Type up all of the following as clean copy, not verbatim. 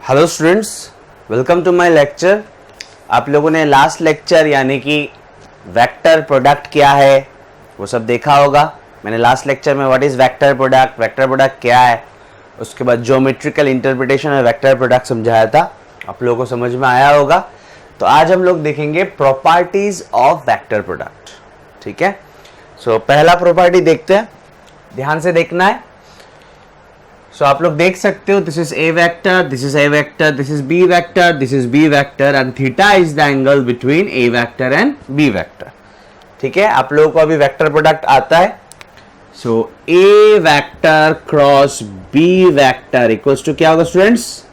Hello students, welcome to my lecture. आप लोगों ने लास्ट लेक्चर यानी कि वेक्टर प्रोडक्ट क्या है वो सब देखा होगा। मैंने लास्ट लेक्चर में व्हाट इज वेक्टर प्रोडक्ट क्या है, उसके बाद ज्योमेट्रिकल इंटरप्रिटेशन और वेक्टर प्रोडक्ट समझाया था। आप लोगों को समझ में आया होगा। तो आज हम लोग देखेंगे प्रॉपर्टीज ऑफ वेक्टर प्रोडक्ट। ठीक है, सो पहला प्रॉपर्टी देखते हैं, ध्यान से देखना है। सो आप लोग देख सकते हो, this is A vector, this is A vector, this is B vector, this is B vector and theta is the angle between A vector and B vector. ठीक है, आप लोगों को अभी वेक्टर प्रोडक्ट आता है। So A vector cross B vector equals to क्या होगा स्टूडेंट्स?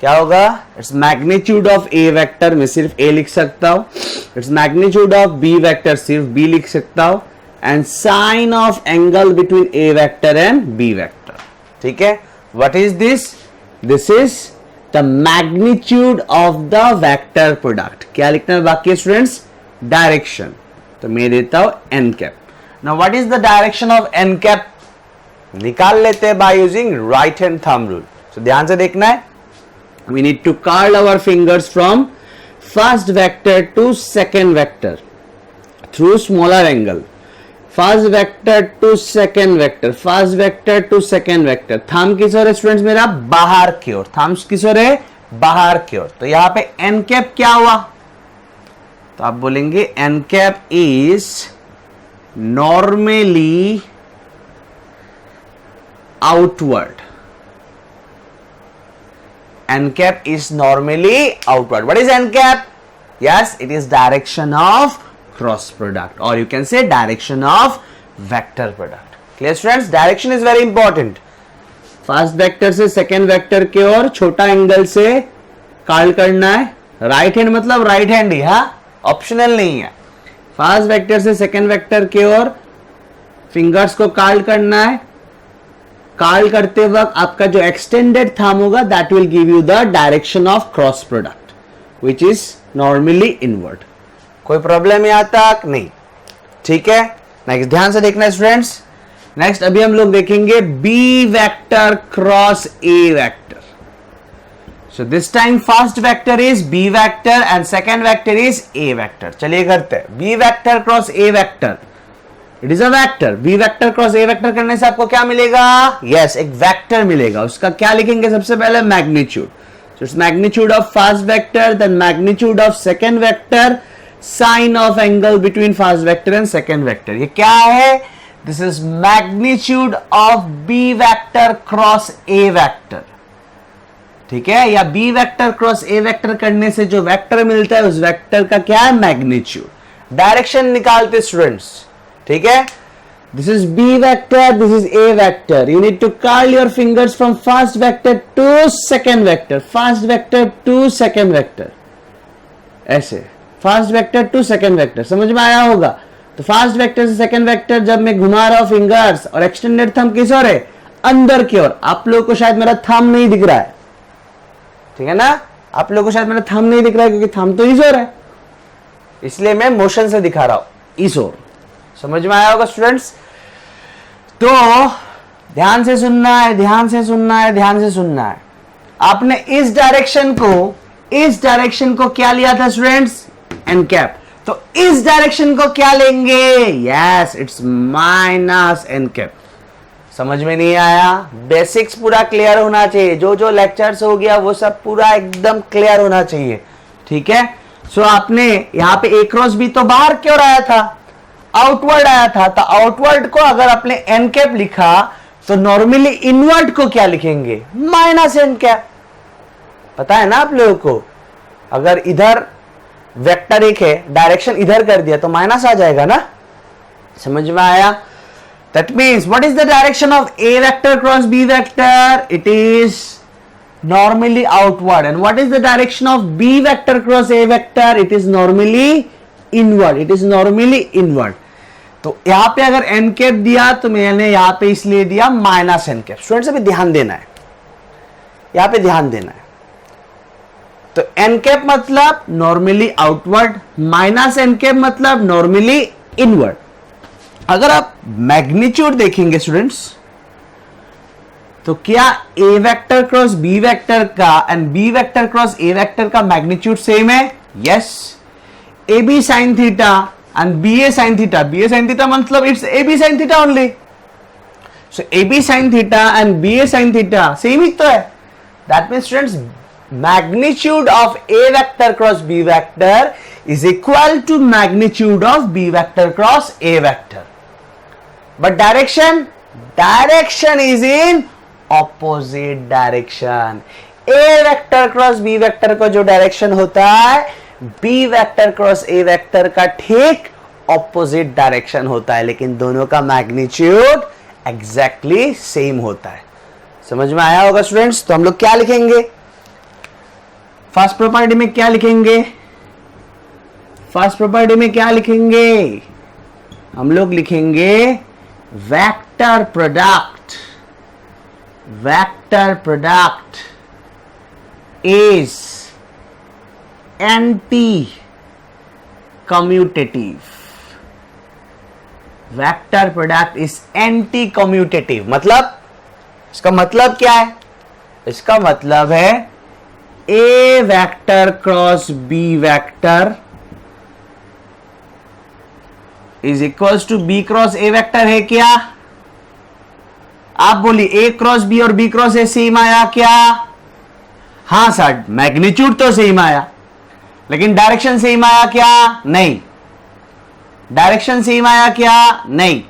क्या होगा? It's magnitude of A vector, मैं सिर्फ ए लिख सकता हूं। It's magnitude of B vector, सिर्फ बी लिख सकता हूं। And sine of angle between A vector and B vector. ठीक है, what is this? This is the magnitude of the vector product. क्या लिखना है बाकी स्टूडेंट्स? डायरेक्शन। तो मैं देता हूं N cap. Now what is the direction of N cap? निकाल लेते हैं by using right hand thumb rule. So ध्यान से देखना है, we need to curl our fingers from first vector to second vector through smaller angle. First vector to second vector, first vector to second vector. Thumb किस ओर है students मेरा? बाहर की ओर। थंब किस ओर है? बाहर की ओर। तो यहां पे एन कैप क्या हुआ? तो आप बोलेंगे N cap is normally outward. N cap is normally outward. What is N cap? Yes, it is direction of cross product, or you can say direction of vector product. Clear students? Direction is very important. First vector से second vector के ओर छोटा angle से curl करना है। Right hand मतलब right hand ही, हाँ, optional नहीं है। फर्स्ट वेक्टर से सेकेंड वेक्टर के ओर फिंगर्स को कर्ल करना है। कर्ल करते वक्त आपका जो एक्सटेंडेड थंब होगा that will give you the direction of cross product which is normally inward. कोई प्रॉब्लम यहां तक नहीं? ठीक है, नेक्स्ट ध्यान से देखना स्टूडेंट्स। नेक्स्ट अभी हम लोग देखेंगे B vector cross A vector. So this time first vector is B vector and second vector is A vector. चलिए करते हैं B vector cross A vector. It is a vector. B vector cross A vector करने से आपको क्या मिलेगा? Yes, एक vector मिलेगा। उसका क्या लिखेंगे सबसे पहले? Magnitude. So it's magnitude of first vector, then magnitude of second vector, sine of angle between first vector and second vector. ये क्या है? This is magnitude of B vector cross A vector. ठीक है, या B vector cross A vector करने से जो vector मिलता है उस वेक्टर का क्या है? मैग्नीट्यूड। डायरेक्शन निकालते स्टूडेंट्स। ठीक है, this is B vector, this is A vector. You need to curl your fingers from first vector to second vector, first vector to second vector, ऐसे first vector to second vector. समझ में आया होगा? तो first vector से second vector जब मैं घुमा रहा हूं फिंगर्स और एक्सटेंडेड थंब किस ओर है? अंदर की ओर। आप लोगों को शायद मेरा थंब नहीं दिख रहा है, ठीक है ना? आप लोगों को शायद मेरा थंब नहीं दिख रहा है क्योंकि थंब तो इस ओर है, इसलिए मैं मोशन से दिखा रहा हूं इस ओर। समझ में आया होगा स्टूडेंट्स? तो ध्यान से सुनना है, ध्यान से सुनना है, ध्यान से सुनना है। आपने इस डायरेक्शन को क्या लिया था स्टूडेंट्स? N cap. तो इस डायरेक्शन को क्या लेंगे? Yes, it's minus N cap. समझ में नहीं आया? बेसिक्स पूरा क्लियर होना चाहिए। जो लेक्चर्स हो गया वो सब पूरा एकदम क्लियर होना चाहिए। ठीक है, सो आपने यहां पे ए क्रॉस बी तो बाहर की ओर आया था, आउटवर्ड आया था। तो आउटवर्ड को अगर आपने एन कैप लिखा तो नॉर्मली इनवर्ड को क्या लिखेंगे? Minus N cap. पता है ना आप लोगों को? अगर इधर वेक्टर एक है, डायरेक्शन इधर कर दिया तो माइनस आ जाएगा ना? समझ में आया? That means what is the direction of A vector cross B vector? It is normally outward. And what is the direction of B vector cross A vector? It is normally inward. It is normally inward. तो यहां पे अगर N cap दिया तो मैंने यहां पे इसलिए दिया माइनस एन कैप। स्टूडेंट्स अभी ध्यान देना है, यहां पे ध्यान देना है। तो एन कैप मतलब normally outward, minus N cap मतलब नॉर्मली इनवर्ड। अगर आप मैग्नीट्यूड देखेंगे स्टूडेंट्स तो क्या A vector cross B vector का and B vector cross A vector का मैग्नीट्यूड सेम है? Yes. A B sine theta and B A sine theta, B A sine theta मतलब it's A B sine theta only. So A B sine theta and B A sine theta same ही तो है। That means students magnitude of A vector cross B vector is equal to magnitude of B vector cross A vector. But direction is in opposite direction. A vector cross B vector का जो direction होता है B vector cross A vector का ठीक opposite direction होता है, लेकिन दोनों का मैग्नीट्यूड एग्जैक्टली सेम होता है। समझ में आया होगा स्टूडेंट्स? तो हम लोग क्या लिखेंगे फर्स्ट प्रॉपर्टी में? क्या लिखेंगे फर्स्ट प्रॉपर्टी में? क्या लिखेंगे हम लोग? लिखेंगे vector product is anti commutative. Vector product is anti commutative मतलब इसका मतलब क्या है? इसका मतलब है ए vector cross B vector is equals to B cross A vector है क्या? आप बोलिए ए क्रॉस बी और बी क्रॉस ए सेम आया क्या? हां सर, मैग्नीट्यूड तो सेम आया, लेकिन डायरेक्शन सेम आया क्या? नहीं। डायरेक्शन सेम आया क्या? नहीं।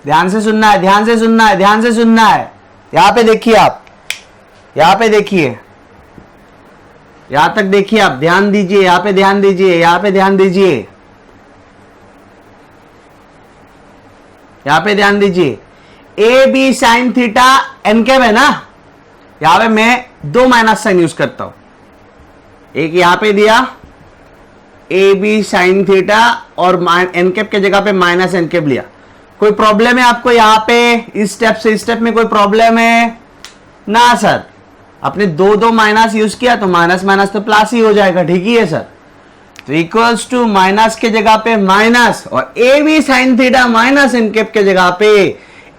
ध्यान से सुनना है, ध्यान से सुनना है, ध्यान से सुनना है। यहां पे देखिए, आप यहां पे देखिए, यहां तक देखिए, आप ध्यान दीजिए, यहां पे ध्यान दीजिए, यहां पे ध्यान दीजिए, यहां पे ध्यान दीजिए। A B sine theta N cap है ना, यहां पे मैं दो माइनस साइन यूज करता हूं। एक यहां पे दिया ए बी साइन थीटा और एन कैप के जगह पे माइनस एन कैप लिया। कोई प्रॉब्लम है आपको यहां पे इस स्टेप से इस स्टेप में कोई प्रॉब्लम है? ना सर, आपने दो दो माइनस यूज किया तो माइनस माइनस तो प्लस ही हो जाएगा, ठीक ही है सर। तो इक्वल्स टू माइनस के जगह पे माइनस और A B sine theta minus N cap के जगह पे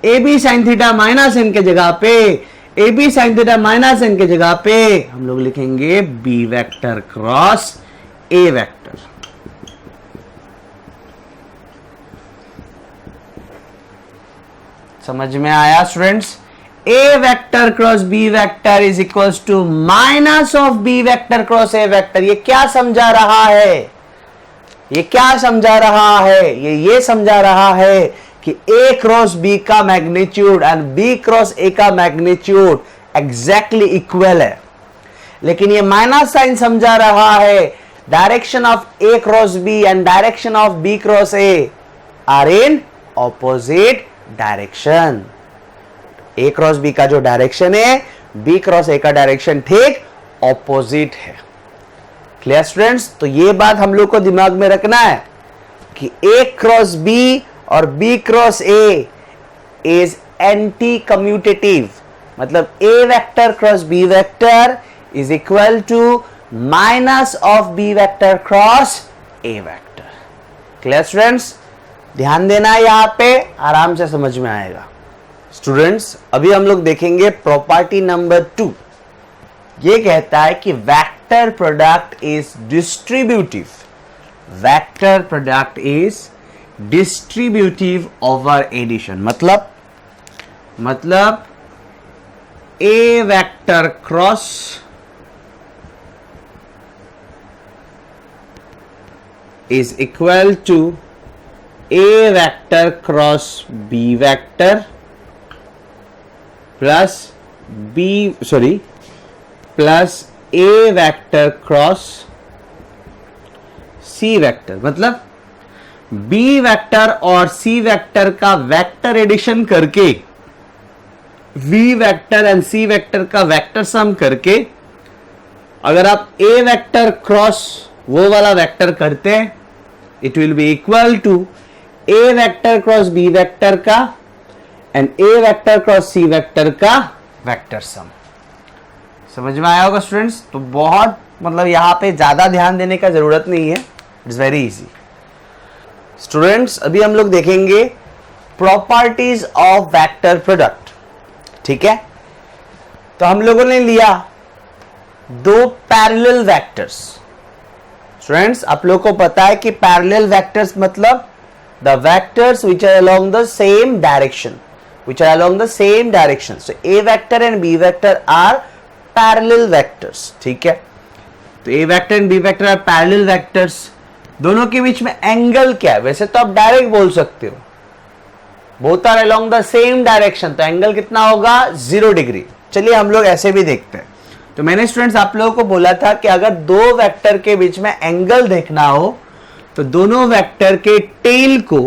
A B sine theta minus N के जगह पे A B sine theta minus N के जगह पे हम लोग लिखेंगे B vector cross A vector. समझ में आया students? A vector cross B vector is equals to minus of B vector cross A vector. ये क्या समझा रहा है? ये क्या समझा रहा है? ये समझा रहा है कि A क्रॉस B का magnitude and B cross A का मैग्नीट्यूड एग्जैक्टली इक्वल है, लेकिन ये माइनस साइन समझा रहा है direction of A cross B and direction of B cross A are in opposite direction. A cross B का जो डायरेक्शन है बी क्रॉस ए का डायरेक्शन ठीक ऑपोजिट है। Clear students? तो ये बात हम लोग को दिमाग में रखना है कि ए क्रॉस बी और B cross A is anti commutative, मतलब A vector cross B vector is equal to minus of B vector cross A vector. Clear students? ध्यान देना है, यहां पे आराम से समझ में आएगा। स्टूडेंट्स, अभी हम लोग देखेंगे प्रॉपर्टी नंबर 2। ये कहता है कि vector product is distributive. Vector product is distributive over addition. मतलब A vector cross is equal to A vector cross B vector plus A vector cross C vector. मतलब बी वेक्टर और C vector का vector addition करके B vector and C vector का vector sum करके अगर आप ए vector cross वो वाला वेक्टर करते हैं, it will be equal to A vector cross B vector का and A vector cross C vector का वेक्टर सम। समझ में आया होगा स्टूडेंट्स? तो बहुत मतलब यहां पे ज्यादा ध्यान देने का जरूरत नहीं है, इट्स वेरी इजी। स्टूडेंट्स, अभी हम लोग देखेंगे प्रॉपर्टीज ऑफ वेक्टर प्रोडक्ट। ठीक है, तो हम लोगों ने लिया दो पैरेलल वेक्टर्स। स्टूडेंट्स, आप लोगों को पता है कि पैरेलल वेक्टर्स मतलब the vectors which are along the same direction, which are along the same direction. So A vector and B vector are parallel vectors. ठीक है, तो A vector and B vector are parallel vectors. दोनों के बीच में angle क्या है? वैसे तो आप डायरेक्ट बोल सकते हो both are along the same direction, तो एंगल कितना होगा? 0 डिग्री। चलिए हम लोग ऐसे भी देखते हैं। तो मैंने स्टूडेंट्स आप लोगों को बोला था कि अगर दो वेक्टर के बीच में एंगल देखना हो तो दोनों वेक्टर के टेल को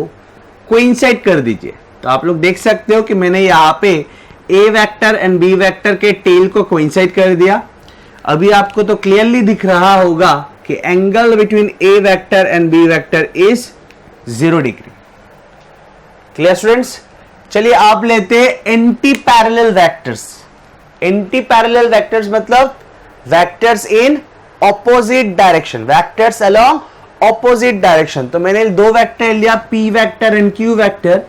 कोइंसाइड कर दीजिए। तो आप लोग देख सकते हो कि मैंने यहाँ पे A vector and B vector के टेल को कोइंसाइड कर दिया। अभी आपको तो क्लियरली दिख रहा होगा कि angle between A vector and B vector is 0 degree. Clear students? चलिए आप लेते हैं anti parallel vectors. Anti parallel vectors मतलब vectors in opposite direction, vectors along opposite direction. तो मैंने दो वेक्टर लिया, P vector and Q vector.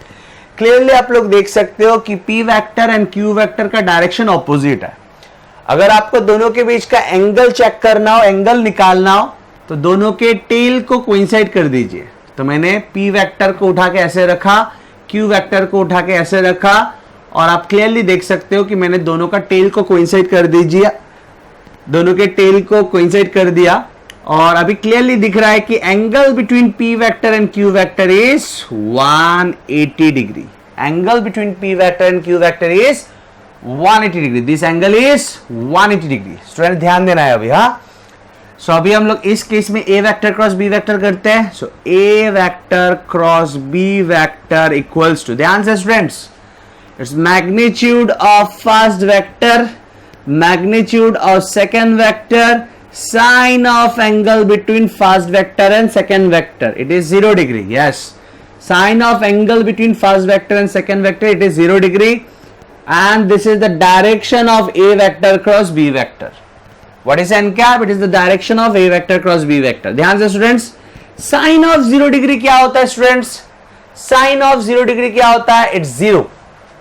Clearly आप लोग देख सकते हो कि P vector and Q vector का डायरेक्शन ऑपोजिट है। अगर आपको दोनों के बीच का एंगल चेक करना हो, एंगल निकालना हो, तो दोनों के टेल को कोइंसाइड कर दीजिए। तो मैंने P वेक्टर को उठा के ऐसे रखा, Q वेक्टर को उठा के ऐसे रखा, और आप क्लियरली देख सकते हो कि मैंने दोनों का टेल को कोइंसाइड कर दीजिए, दोनों के टेल को कोइंसाइड कर दिया। और अभी क्लियरली दिख रहा है कि angle between P vector and Q vector is 180 degree. Angle between P vector and Q vector is 180 degree. This angle is 180 degree. Student ध्यान देना है अभी। हाँ, सो अभी हम लोग इस केस में A vector cross B vector करते हैं। So A vector cross B vector equals to, ध्यान से students, it's magnitude of first vector, magnitude of second vector, sine of angle between first vector and second vector. It is 0 degree. Yes, sine of angle between first vector and second vector, it is 0 degree, and this is the direction of A vector cross B vector. What is n cap? It is the direction of A vector cross B vector. ध्यान से students, sine of 0 degree क्या होता है students? sine of 0 degree क्या होता है? It's 0.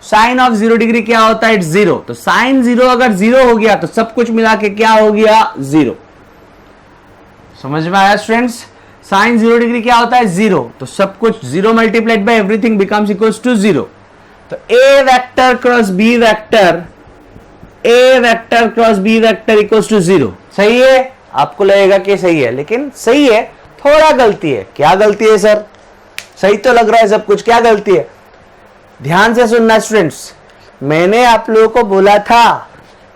Sign of 0 degree क्या होता है? इट्स 0। तो साइन 0 अगर 0 हो गया तो सब कुछ मिला के क्या हो गया? 0। समझ में आया स्टूडेंट्स? साइन 0 डिग्री क्या होता है? 0। तो सब कुछ 0 multiplied by everything becomes equals to 0। तो A vector cross B vector, A vector cross B vector equals to 0। सही है? आपको लगेगा कि सही है, लेकिन सही है, थोड़ा गलती है। क्या गलती है सर? सही तो लग रहा है सब कुछ, क्या गलती है? ध्यान से सुनना स्टूडेंट्स, मैंने आप लोगों को बोला था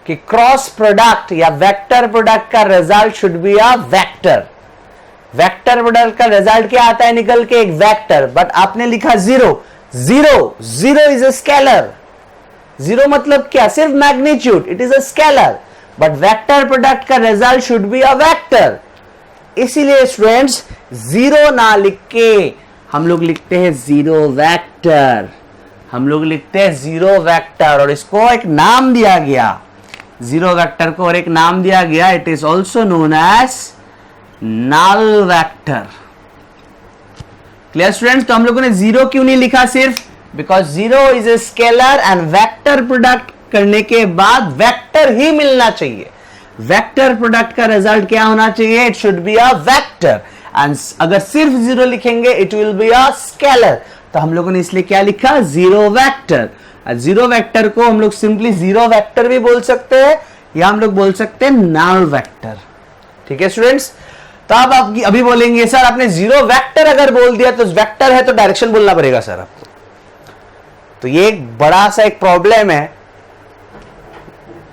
कि क्रॉस प्रोडक्ट या वेक्टर प्रोडक्ट का result should be a vector. Vector product का रिजल्ट क्या आता है निकल के? एक वेक्टर। बट आपने लिखा 0। 0 इज अ स्केलर। 0 मतलब क्या? सिर्फ magnitude, it is a scalar. But vector product का result should be a vector. इसीलिए स्टूडेंट्स 0 ना लिख के हम लोग लिखते हैं 0 वेक्टर। हम लोग लिखते हैं 0 वेक्टर, और इसको एक नाम दिया गया, 0 वेक्टर को और एक नाम दिया गया, it is also known as null vector. Clear students? तो हम लोगों ने 0 क्यों नहीं लिखा सिर्फ? Because 0 is a scalar and vector product करने के बाद वेक्टर ही मिलना चाहिए। वेक्टर प्रोडक्ट का रिजल्ट क्या होना चाहिए? It should be a vector. And अगर सिर्फ 0 लिखेंगे it will be a scalar. तो हम लोगों ने इसलिए क्या लिखा? 0 वेक्टर। 0 वेक्टर को हम लोग सिंपली 0 वेक्टर भी बोल सकते हैं, या हम लोग बोल सकते हैं नल वेक्टर। ठीक है स्टूडेंट्स? तो आप अभी बोलेंगे सर आपने 0 वेक्टर अगर बोल दिया तो वेक्टर है तो डायरेक्शन बोलना पड़ेगा सर आपको। तो ये एक बड़ा सा एक प्रॉब्लम है।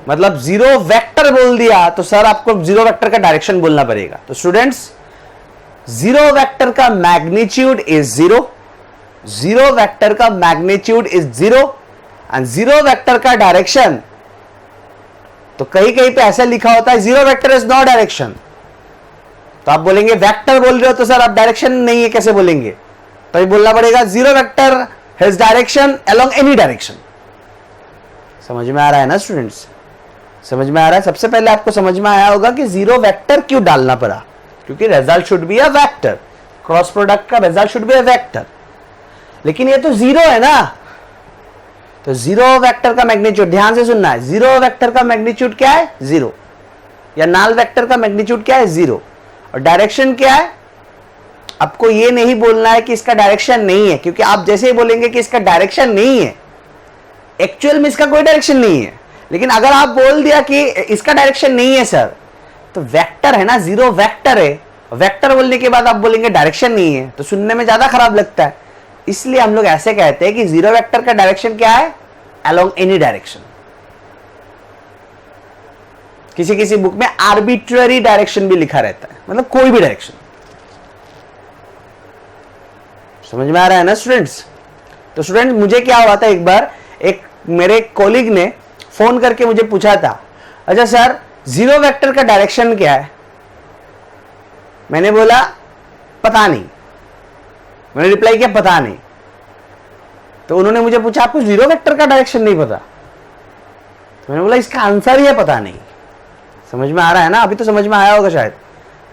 मतलब 0 वेक्टर बोल दिया तो सर आपको 0 वेक्टर का डायरेक्शन बोलना पड़ेगा। तो स्टूडेंट्स 0 वेक्टर का मैग्नीट्यूड इज 0, 0 वेक्टर का मैग्नीट्यूड इज 0 एंड 0 वेक्टर का डायरेक्शन, तो कहीं कहीं पे ऐसा लिखा होता है 0 वेक्टर इज नो डायरेक्शन। तो आप बोलेंगे वेक्टर बोल रहे हो तो सर आप डायरेक्शन नहीं है कैसे बोलेंगे? तो ये बोलना पड़ेगा 0 vector has direction along any direction. समझ में आ रहा है ना स्टूडेंट्स? समझ में आ रहा है? सबसे पहले आपको समझ में आया होगा कि 0 वेक्टर क्यों डालना पड़ा, क्योंकि result should be a vector. Cross product का result should be a vector. लेकिन ये तो 0 है ना, तो जीरो वेक्टर का मैग्नीट्यूड, ध्यान से सुनना है, जीरो वेक्टर का मैग्नीट्यूड क्या है? जीरो। या नल वेक्टर का मैग्नीट्यूड क्या है? जीरो। और डायरेक्शन क्या है? आपको ये नहीं बोलना है कि इसका डायरेक्शन नहीं है, क्योंकि आप जैसे ही बोलेंगे कि इसका डायरेक्शन नहीं है, एक्चुअल में इसका कोई डायरेक्शन नहीं है। लेकिन अगर आप बोल दिया कि इसका डायरेक्शन नहीं है सर, तो वेक्टर है ना, जीरो वेक्टर है, वेक्टर बोलने के बाद आप बोलेंगे डायरेक्शन नहीं है, तो सुनने में ज्यादा खराब लगता है। इसलिए हम लोग ऐसे कहते हैं कि जीरो वेक्टर का डायरेक्शन क्या है? Along any direction. किसी किसी बुक में आर्बिट्ररी डायरेक्शन भी लिखा रहता है, मतलब कोई भी डायरेक्शन। समझ में आ रहा है ना स्टूडेंट्स? तो स्टूडेंट, मुझे क्या हुआ था, एक बार एक मेरे कॉलीग ने फोन करके मुझे पूछा था, अच्छा सर जीरो वेक्टर का डायरेक्शन क्या है? मैंने बोला पता नहीं। मैंने रिप्लाई किया पता नहीं। तो उन्होंने मुझे पूछा आपको जीरो वेक्टर का डायरेक्शन नहीं पता? तो मैंने बोला इसका आंसर ही है पता नहीं। समझ में आ रहा है ना? अभी तो समझ में आया होगा शायद।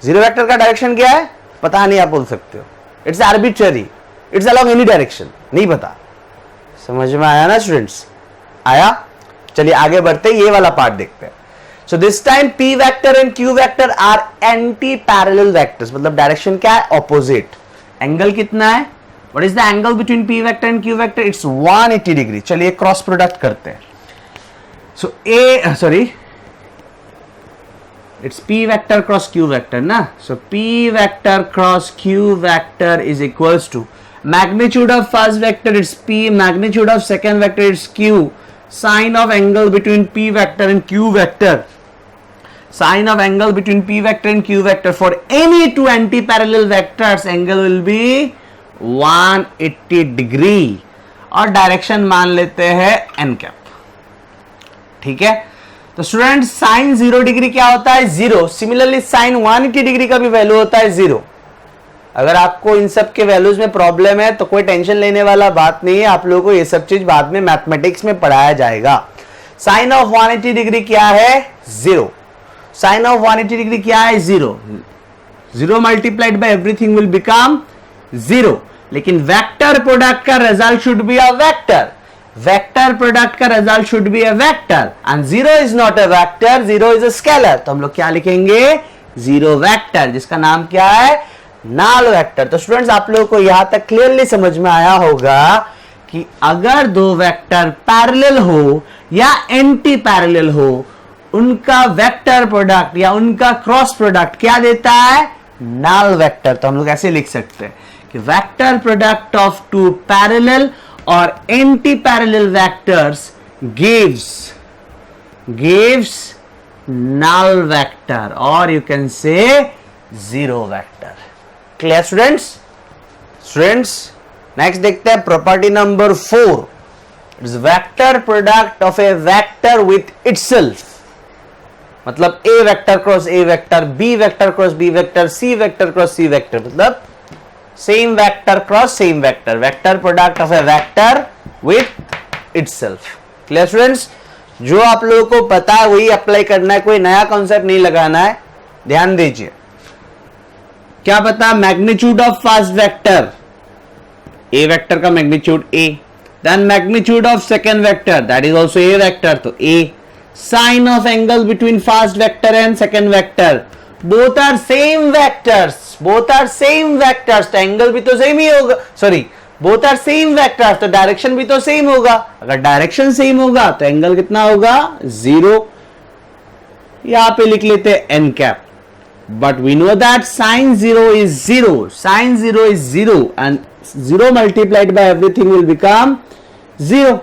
जीरो वेक्टर का डायरेक्शन क्या है? पता नहीं आप बोल सकते हो। It's arbitrary, it's along any direction, नहीं पता। समझ में आया ना स्टूडेंट्स? आया? चलिए आगे बढ़ते, ये वाला पार्ट देखते हैं। So this time P vector and Q vector are anti parallel vectors, मतलब डायरेक्शन क्या है? ऑपोजिट। एंगल कितना है? What is the angle between P vector and Q vector? It's 180 degree. चलिए क्रॉस प्रोडक्ट करते हैं। सो it's P vector cross Q vector ना? So P vector cross Q vector is equals to magnitude of first vector it's P, magnitude of second vector it's Q, sine of angle between P vector and Q vector, sine of angle between P vector and Q vector for any two anti-parallel vectors angle will be 180 degree और direction मान लेते हैं n cap. ठीक है, तो student sine 0 degree क्या होता है? जीरो। सिमिलरली साइन 180 डिग्री का भी वैल्यू होता है जीरो। अगर आपको इन सब के वैल्यूज में प्रॉब्लम है तो कोई टेंशन लेने वाला बात नहीं है, आप लोगों को ये सब चीज बाद में मैथमेटिक्स में पढ़ाया जाएगा। साइन ऑफ 180 डिग्री क्या है? जीरो। साइन ऑफ 180 डिग्री क्या है? Zero. Zero multiplied by everything will become zero. लेकिन वेक्टर प्रोडक्ट का result should be a vector. Vector product का result should be a vector and zero is not a vector, zero is a scalar. तो हम लोग क्या लिखेंगे? Zero vector, जिसका नाम क्या है? Null vector. तो स्टूडेंट्स, आप लोगों को यहां तक क्लियरली समझ में आया होगा कि अगर दो वेक्टर पैरेलल हो या एंटी पैरेलल हो, उनका वेक्टर प्रोडक्ट या उनका क्रॉस प्रोडक्ट क्या देता है? Null vector. तो हम लोग ऐसे लिख सकते हैं कि vector product of two parallel or anti-parallel vectors gives null vector or you can say zero vector. Clear students? Students, next देखते हैं property number 4. It's vector product of a vector with itself. मतलब A vector cross A vector, B vector cross B vector, C vector cross C vector, मतलब same vector cross same vector, vector product of A vector with itself. Clear students? जो आप लोगों को पता है वही apply करना है, कोई नया कॉन्सेप्ट नहीं लगाना है। ध्यान दीजिए, क्या पता? Magnitude of first vector, A vector का magnitude A, then magnitude of second vector that is also A vector, तो A. Sine of angle between first vector and second vector, both are same vectors, both are same vectors, तो angle भी तो same ही होगा, sorry both are same vectors, तो direction भी तो same होगा। अगर डायरेक्शन सेम होगा तो एंगल कितना होगा? जीरो। यहां पे लिख लेते हैं N cap, but we know that sine zero is zero, sine zero is zero and zero multiplied by everything will become zero.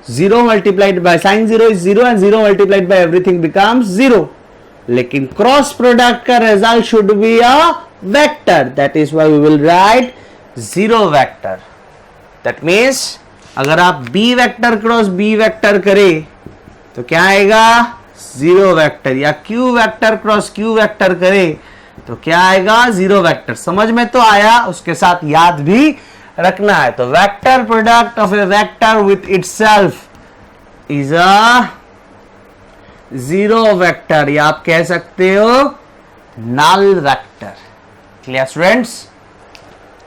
Zero multiplied by sine zero is zero and zero multiplied by everything becomes zero. लेकिन cross product का result should be a vector, that is why we will write zero vector. That means अगर आप B vector cross B vector करें तो क्या आएगा? Zero vector. या Q vector cross Q vector करें तो क्या आएगा? Zero vector. समझ में तो आया? उसके साथ याद भी रखना है। तो vector product of A vector with itself is a zero vector, या आप कह सकते हो null vector. Clear students?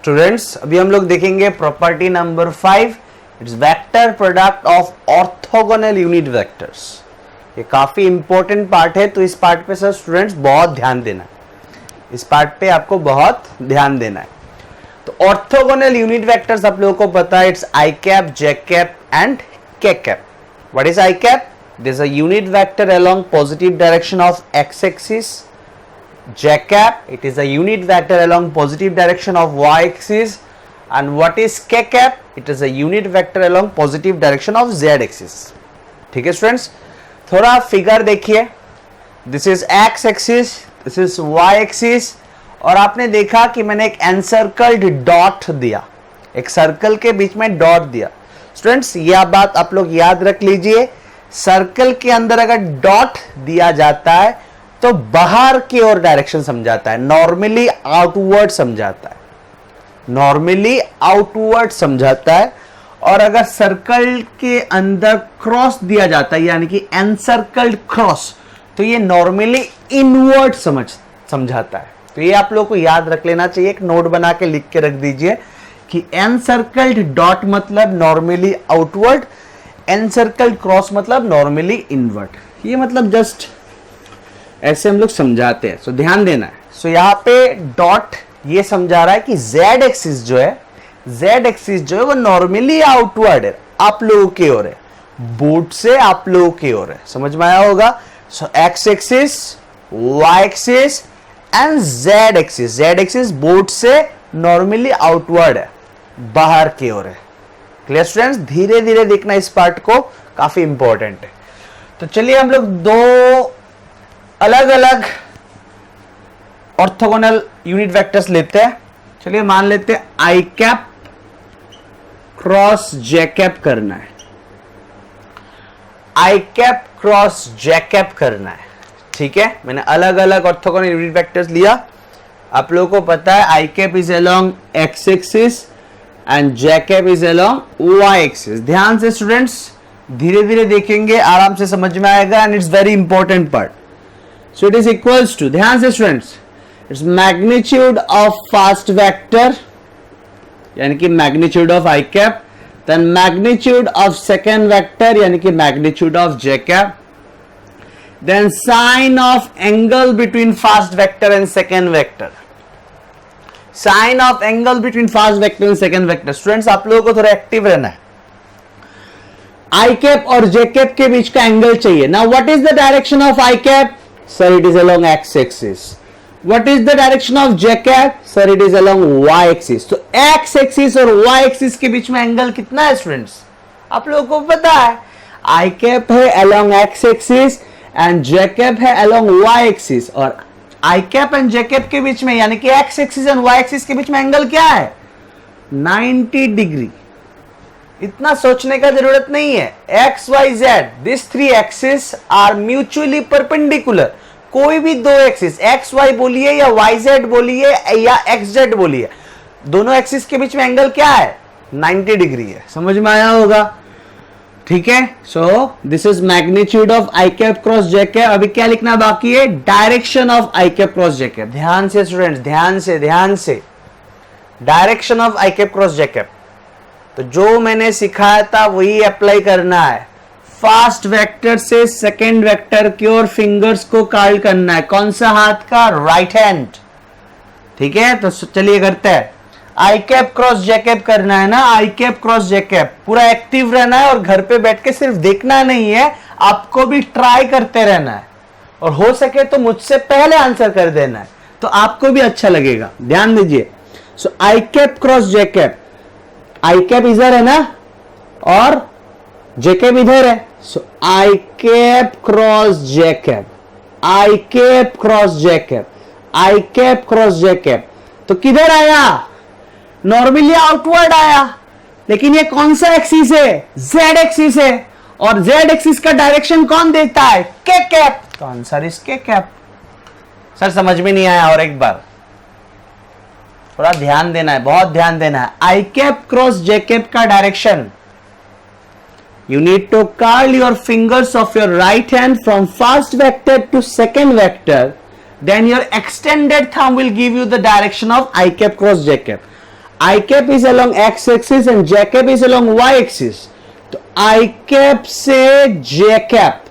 Students, अभी हम लोग देखेंगे property number 5 it's vector product of orthogonal unit vectors. ये काफी इंपॉर्टेंट पार्ट है, तो इस पार्ट पे सर स्टूडेंट्स बहुत ध्यान देना है, इस पार्ट पे आपको बहुत ध्यान देना है। तो ऑर्थोगोनल यूनिट वेक्टर्स आप लोगों को पता है, it's I cap, J cap and K cap. What is I cap? This is a unit vector along positive direction of X axis. J cap, it is a unit vector along positive direction of y axis. And what is K cap? It is a unit vector along positive direction of z axis. ठीक है students, थोड़ा figure देखिए, this is x axis, this is y axis, और आपने देखा कि मैंने एक एनसर्कल्ड डॉट दिया, एक सर्कल के बीच में डॉट दिया। स्टूडेंट्स यह बात आप लोग याद रख लीजिए, सर्कल के अंदर अगर डॉट दिया जाता है तो बाहर की ओर डायरेक्शन समझाता है, नॉर्मली आउटवर्ड समझाता है, नॉर्मली आउटवर्ड समझाता है। और अगर सर्कल के अंदर क्रॉस दिया जाता है, यानी कि एनसर्कल्ड क्रॉस, तो ये नॉर्मली इनवर्ड समझाता है। तो ये आप लोग को याद रख लेना चाहिए, एक नोट बना के लिख के रख दीजिए कि एनसर्कल्ड डॉट मतलब नॉर्मली आउटवर्ड, एनसर्कल्ड क्रॉस मतलब नॉर्मली इनवर्ड। ये मतलब जस्ट ऐसे हम लोग समझाते हैं, सो ध्यान देना है। सो यहाँ पे डॉट ये समझा रहा है कि z एक्सिस जो है, z एक्सिस जो है वो नॉर्मली आउटवर्ड है, आप लोगों की ओर है, बोर्ड से आप लोगों की ओर है, समझ में आया होगा। सो x axis, y axis and z axis, z axis board से नॉर्मली आउटवर्ड है, बाहर की ओर है। क्लियर स्टूडेंट्स, धीरे धीरे देखना इस पार्ट को, काफी इंपॉर्टेंट है। तो चलिए हम लोग दो अलग अलग ऑर्थोगोनल यूनिट वेक्टर्स लेते हैं। चलिए मान लेते हैं आई कैप क्रॉस जे कैप करना है, I cap cross J cap करना है, ठीक है। मैंने अलग अलग ऑर्थोगोनल यूनिट वेक्टर्स लिया, आप लोगों को पता है I cap is along X axis and J cap is along Y axis. ध्यान से स्टूडेंट्स, धीरे धीरे देखेंगे, आराम से समझ में आएगा, and it's very important part. So it is equals to, ध्यान से students, it's magnitude of first vector यानी कि magnitude of I cap, then magnitude of second vector यानी कि magnitude of J cap, then sine of angle between first vector and second vector, sine of angle between first vector and second vector. Students आप लोगों को थोड़ा active रहना है, I cap और जे cap के बीच का एंगल चाहिए। Now what is the direction of I cap? Sir, it is along x axis. What is the direction of j cap? Sir, it is along y axis. तो x axis और y axis के बीच में angle कितना है students? आप लोगों को पता है, I cap है along x axis and j cap है along y axis, और I cap and j cap के बीच में यानी कि x axis and y axis के बीच में एंगल क्या है? 90 डिग्री। इतना सोचने का जरूरत नहीं है। X Y Z, this three axis are mutually perpendicular. कोई भी दो एक्सिस, एक्स वाई बोलिए या वाई जेड बोलिए या एक्स जेड बोलिए, दोनों एक्सिस के बीच में एंगल क्या है? 90 डिग्री है। समझ में आया होगा, ठीक है। सो this is magnitude of I cap cross J cap. अभी क्या लिखना बाकी है? Direction of I cap cross J cap. ध्यान से स्टूडेंट्स, ध्यान से direction of I cap cross J cap. तो जो मैंने सिखाया था वही अप्लाई करना है। फर्स्ट वेक्टर से सेकेंड वेक्टर की ओर फिंगर्स को कर्ल करना है। कौन सा हाथ का? राइट हैंड, ठीक है। तो चलिए करते हैं। आई कैप क्रॉस जे कैप करना है ना, आई कैप क्रॉस जे कैप। पूरा एक्टिव रहना है और घर पे बैठ के सिर्फ देखना नहीं है, आपको भी ट्राई करते रहना है, और हो सके तो मुझसे पहले आंसर कर देना है, तो आपको भी अच्छा लगेगा। ध्यान दीजिए। सो i cap cross J cap, I cap इधर है ना और जे कैप इधर है। So i cap cross J cap, I cap cross J cap, I cap cross J cap. तो किधर आया? नॉर्मली आउटवर्ड आया, लेकिन ये कौन सा एक्सिस है? जेड एक्सिस है, और जेड एक्सिस का डायरेक्शन कौन देता है? K cap. तो answer is K cap. Sir समझ में नहीं आया, और एक बार थोड़ा ध्यान देना है, बहुत ध्यान देना है। I cap cross J cap का direction, you need to curl your fingers of your right hand from first vector to second vector, then your extended thumb will give you the direction of I cap cross J cap. I cap is along X axis and J cap is along Y axis. तो I cap से जे cap,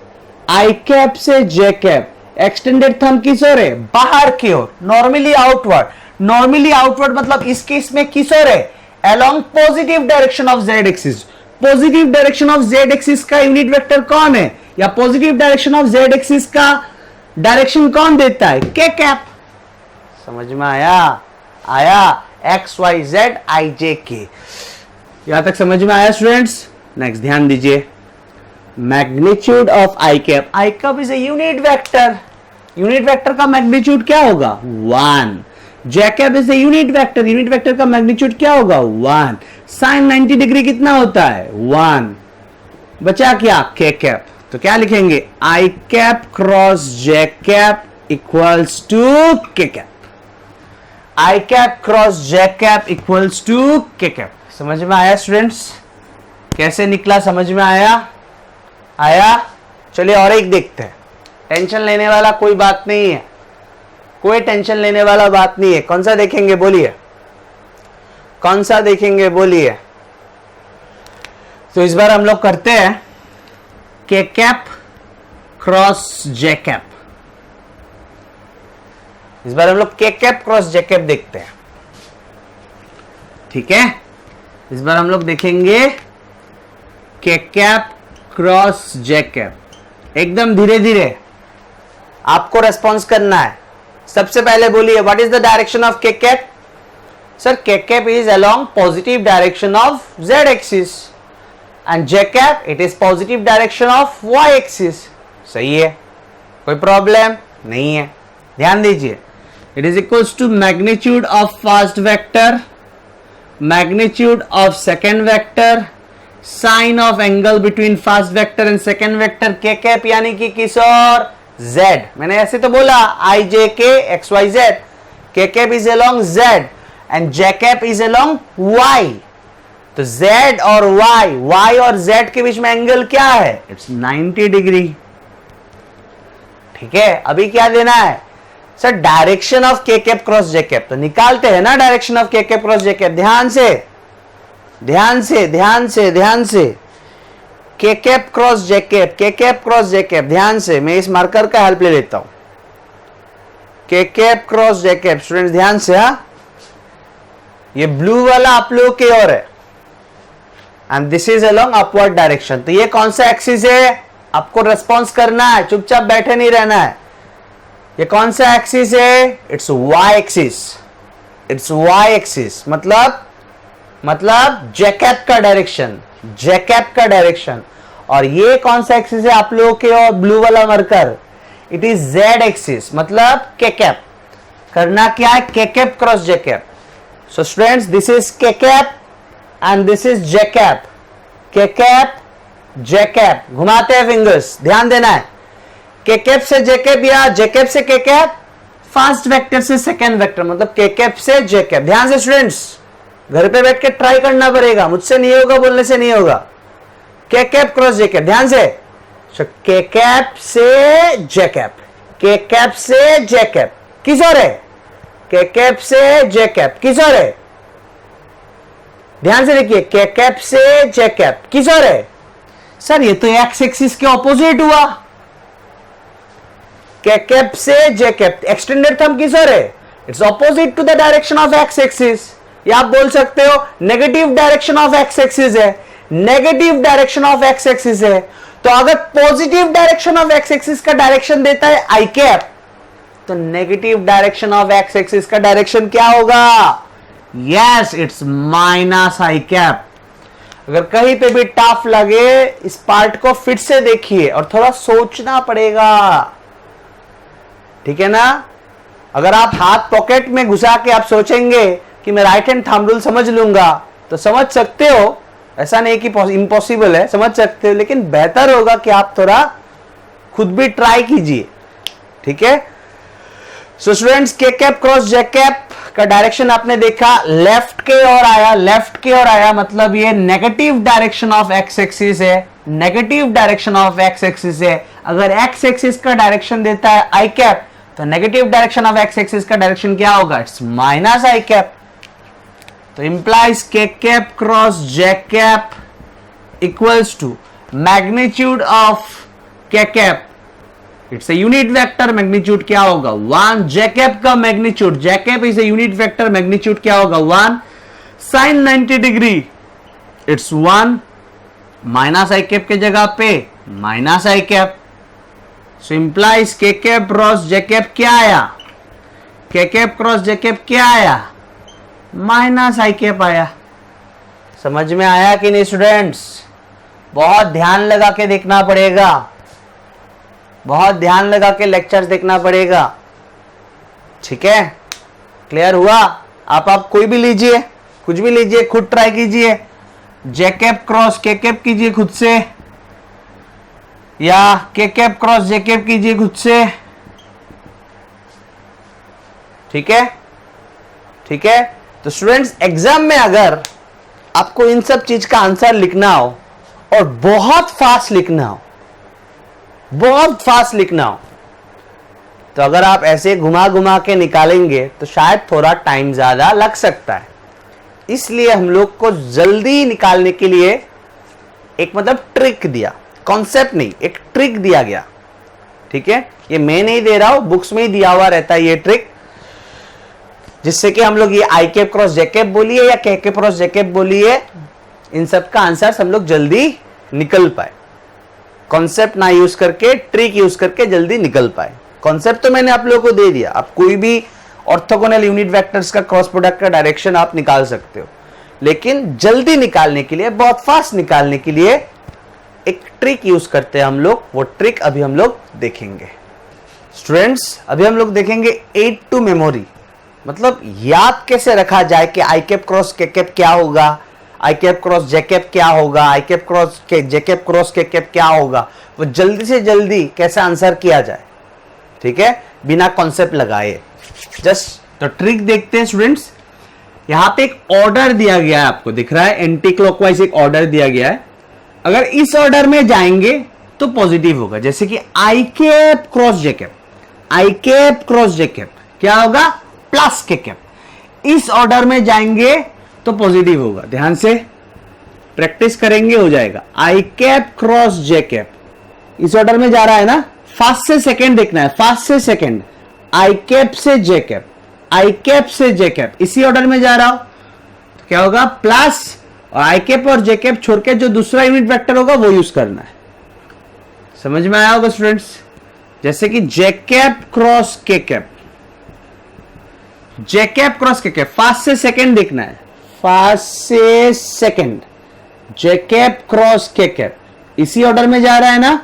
I cap से जे cap, extended thumb किस ओर है? बाहर की ओर, normally outward. Normally outward मतलब इस केस में किस ओर है? Along positive direction of Z axis. Positive direction of Z axis का यूनिट वेक्टर कौन है, या positive direction of Z axis का डायरेक्शन कौन देता है? K cap. समझ में आया? आया? X Y Z I J के। यहां तक समझ में आया स्टूडेंट्स? नेक्स्ट ध्यान दीजिए, magnitude of I cap. I cap is a unit vector. Unit vector का मैग्नीट्यूड क्या होगा? 1। J cap is a unit vector. Unit vector का मैग्नीट्यूड क्या होगा? 1। साइन 90 डिग्री कितना होता है? 1। बचा क्या? के कैप। तो क्या लिखेंगे? I cap cross J cap equals to K cap. I cap cross J cap equals to K cap. समझ में आया स्टूडेंट्स? कैसे निकला? समझ में आया? आया? चलिए और एक देखते हैं। टेंशन लेने वाला कोई बात नहीं है, कोई टेंशन लेने वाला बात नहीं है। कौन सा देखेंगे बोलिए? कौन सा देखेंगे बोलिए? तो इस बार हम लोग करते हैं के कैप क्रॉस जे कैप। इस बार हम लोग के कैप क्रॉस जे कैप देखते हैं। ठीक है, इस बार हम लोग देखेंगे के कैप क्रॉस जे कैप। एकदम धीरे धीरे आपको रेस्पॉन्स करना है। सबसे पहले बोलिए, what is the direction of K cap? Sir, K cap is along positive direction of Z axis and J cap it is positive direction of Y axis. सही है, कोई प्रॉब्लम नहीं है। ध्यान दीजिए, it is equals to magnitude of first vector, magnitude of second vector, sine of angle between first vector and second vector, K cap यानी कि किस और? जेड। मैंने ऐसे तो बोला I J K X Y Z, K cap is along Z and J cap is along Y. तो Z और वाई, वाई और जेड के बीच में एंगल क्या है? It's 90 degree. ठीक है, अभी क्या देना है? Sir, direction of K cap cross J cap. तो निकालते हैं ना direction of K cap cross J cap. ध्यान से ध्यान से ध्यान से ध्यान से, के कैप क्रॉस जे कैप, के कैप क्रॉस जे कैप। ध्यान से, मैं इस मार्कर का हेल्प ले लेता हूं। के कैप क्रॉस जे कैप, स्टूडेंट्स ध्यान से। हा, ये ब्लू वाला आप लोगों की ओर है and this is along upward direction. तो ये कौन सा एक्सिस है? आपको रेस्पॉन्स करना है, चुपचाप बैठे नहीं रहना है। ये कौन सा एक्सिस है? It's Y axis. It's Y axis मतलब जे कैप का डायरेक्शन, जे कैप का डायरेक्शन। और ये कौन सा एक्सिस है आप लोगों के और ब्लू वाला marker? It is Z axis, मतलब के कैप। करना क्या है? K cap cross J cap. So students, this is K cap and this is J cap. के कैप जे कैप, घुमाते हैं फिंगर्स, ध्यान देना है। के कैप से जे कैप या जे कैप से के कैप, फर्स्ट वेक्टर से सेकेंड वेक्टर, मतलब के कैप से जे कैप। ध्यान से स्टूडेंट्स, घर पे बैठ के ट्राई करना पड़ेगा, मुझसे नहीं होगा, बोलने से नहीं होगा। के कैप क्रॉस जे कैप, ध्यान से। के कैप से जे कैप, के कैप से जे कैप, किस ओर है? के कैप से जे कैप, किस ओर है? ध्यान से देखिए, के कैप से जे कैप, किस ओर है? सर, ये तो एक्स एक्सिस के ऑपोजिट हुआ। के कैप से जे कैप, एक्सटेंडेड थंब किस ओर है? It's opposite to the direction of X axis. या आप बोल सकते हो negative direction of X axis है, negative direction of X axis है। तो अगर positive direction of X axis का डायरेक्शन देता है आई कैप, तो negative direction of X axis का डायरेक्शन क्या होगा? Yes, it's minus I cap. अगर कहीं पे भी टफ लगे, इस पार्ट को फिर से देखिए और थोड़ा सोचना पड़ेगा। ठीक है ना? अगर आप हाथ पॉकेट में घुसा के आप सोचेंगे कि मैं राइट हैंड थंब रूल समझ लूंगा, तो समझ सकते हो। ऐसा नहीं कि इम्पॉसिबल है, समझ सकते हो, लेकिन बेहतर होगा कि आप थोड़ा खुद भी ट्राई कीजिए। ठीक है? सो स्टूडेंट्स, के कैप क्रॉस जे कैप का डायरेक्शन आपने देखा, लेफ्ट के ओर आया, लेफ्ट की ओर आया, मतलब ये negative direction of X axis है, negative direction of X axis है। अगर एक्स एक्सिस का डायरेक्शन देता है आई कैप, तो negative direction of X axis का डायरेक्शन क्या होगा? It's minus I cap. तो implies K cap cross J cap equals to magnitude of K cap, it's a unit vector, magnitude क्या होगा 1, जे कैप का magnitude, J cap is a unit vector, magnitude क्या होगा 1, sine 90 degree it's 1, minus I cap के जगह पे minus I cap, so implies K cap cross J cap क्या आया, के कैप क्रॉस जे कैप क्या आया, माइनस आई कैप आया। समझ में आया कि नहीं स्टूडेंट्स? बहुत ध्यान लगा के देखना पड़ेगा, बहुत ध्यान लगा के लेक्चर्स देखना पड़ेगा, ठीक है? क्लियर हुआ? आप कोई भी लीजिए, कुछ भी लीजिए, खुद ट्राई कीजिए, जे कैप क्रॉस के कैप कीजिए खुद से, या के कैप क्रॉस जे कैप कीजिए खुद से, ठीक है? ठीक है, तो स्टूडेंट्स एग्जाम में अगर आपको इन सब चीज का आंसर लिखना हो और बहुत फास्ट लिखना हो, बहुत फास्ट लिखना हो, तो अगर आप ऐसे घुमा घुमा के निकालेंगे तो शायद थोड़ा टाइम ज्यादा लग सकता है। इसलिए हम लोग को जल्दी निकालने के लिए एक मतलब ट्रिक दिया, कॉन्सेप्ट नहीं, एक ट्रिक दिया गया, ठीक है? ये मैं नहीं दे रहा हूं, बुक्स में ही दिया हुआ रहता है ये ट्रिक, जिससे कि हम लोग ये आई कैप क्रॉस जे कैप बोलिए या के कैप क्रॉस जे कैप बोलिए, इन सब का आंसर हम लोग जल्दी निकल पाए, कॉन्सेप्ट ना यूज करके ट्रिक यूज करके जल्दी निकल पाए। कॉन्सेप्ट तो मैंने आप लोगों को दे दिया, आप कोई भी ऑर्थोगोनल यूनिट वेक्टर्स का क्रॉस प्रोडक्ट का डायरेक्शन आप निकाल सकते हो, लेकिन जल्दी निकालने के लिए, बहुत फास्ट निकालने के लिए एक ट्रिक यूज करते हैं हम लोग, वो ट्रिक अभी हम लोग देखेंगे। स्टूडेंट्स अभी हम लोग देखेंगे एड टू मेमोरी, मतलब याद कैसे रखा जाए कि आई कैप क्रॉस के कैप क्या होगा, आई कैप क्रॉस जे कैप क्या होगा, आई कैप क्रॉस के जे कैप क्रॉस के कैप क्या होगा, वो जल्दी से जल्दी कैसे आंसर किया जाए, ठीक है? बिना कॉन्सेप्ट लगाए। जस्ट तो ट्रिक देखते हैं स्टूडेंट्स। यहां पे एक ऑर्डर दिया गया है, आपको दिख रहा है एंटी क्लॉकवाइज एक ऑर्डर दिया गया है। अगर इस ऑर्डर में जाएंगे तो पॉजिटिव होगा, जैसे कि i cap cross J cap, I cap cross J cap क्या होगा प्लस के कैप। इस ऑर्डर में जाएंगे तो पॉजिटिव होगा, ध्यान से प्रैक्टिस करेंगे हो जाएगा। आई कैप क्रॉस जे कैप इस ऑर्डर में जा रहा है ना, फर्स्ट से सेकंड देखना है, फर्स्ट से सेकंड, आई कैप से जे कैप, आई कैप से जे कैप, इसी ऑर्डर में जा रहा हो तो क्या होगा प्लस, और आई कैप और जे कैप छोड़ के जो दूसरा यूनिट वेक्टर होगा वो यूज करना है। समझ में आया होगा स्टूडेंट्स? जैसे कि जे कैप क्रॉस के कैप, जे कैप क्रॉस के कैप, फर्स्ट से सेकंड देखना है, फर्स्ट से सेकंड, जे कैप क्रॉस के कैप इसी ऑर्डर में जा रहा है ना,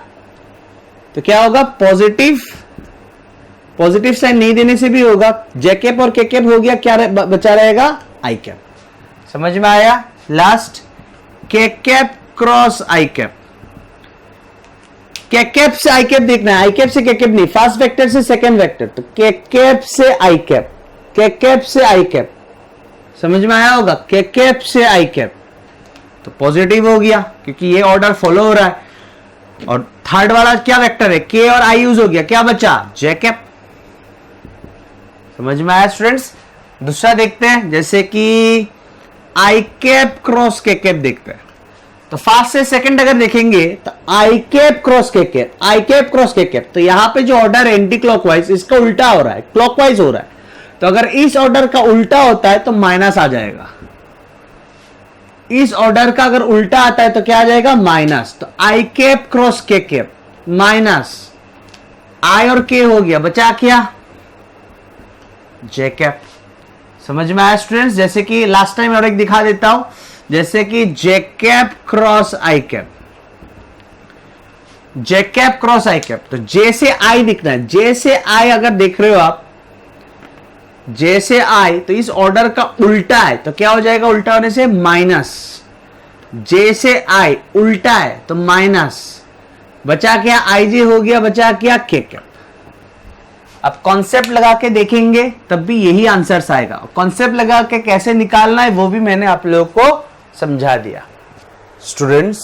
तो क्या होगा पॉजिटिव, पॉजिटिव साइन नहीं देने से भी होगा, जे कैप और के कैप हो गया, क्या बचा रहेगा आई कैप। समझ में आया? लास्ट के कैप क्रॉस आई कैप, के कैप से आई कैप देखना है, आई कैप से के कैप नहीं, फर्स्ट वेक्टर से सेकंड वेक्टर, तो के कैप से आई कैप, के कैप से आई कैप। समझ में आया होगा? के कैप से आई कैप तो पॉजिटिव हो गया क्योंकि ये ऑर्डर फॉलो हो रहा है, और थर्ड वाला क्या वेक्टर है, के और आई यूज हो गया, क्या बचा जे कैप। समझ में आया स्टूडेंट्स? दूसरा देखते हैं, जैसे कि आई कैप क्रॉस के कैप देखते हैं, तो फर्स्ट से सेकंड अगर देखेंगे तो आई कैप क्रॉस के कैप, आई कैप क्रॉस के कैप, तो यहां पे जो ऑर्डर है एंटी क्लॉकवाइज, इसका उल्टा हो रहा है, क्लॉकवाइज हो रहा है, तो अगर इस ऑर्डर का उल्टा होता है तो माइनस आ जाएगा, इस ऑर्डर का अगर उल्टा आता है तो क्या आ जाएगा माइनस, तो आई कैप क्रॉस के कैप माइनस आई और के हो गया, बचा क्या जे कैप। समझ में आया स्टूडेंट्स? जैसे कि लास्ट टाइम और एक दिखा देता हूं, जैसे कि जे कैप क्रॉस आई कैप, जे कैप क्रॉस आई कैप, तो जे से आई दिखना है, जे से आई अगर देख रहे हो आप, जे से आई, तो इस ऑर्डर का उल्टा है तो क्या हो जाएगा, उल्टा होने से माइनस, जे से आई उल्टा है तो माइनस, बचा क्या आई जे हो गया, बचा क्या के कैप। अब कॉन्सेप्ट लगा के देखेंगे तब भी यही आंसर्स आएगा, कॉन्सेप्ट लगा के कैसे निकालना है वो भी मैंने आप लोगों को समझा दिया। स्टूडेंट्स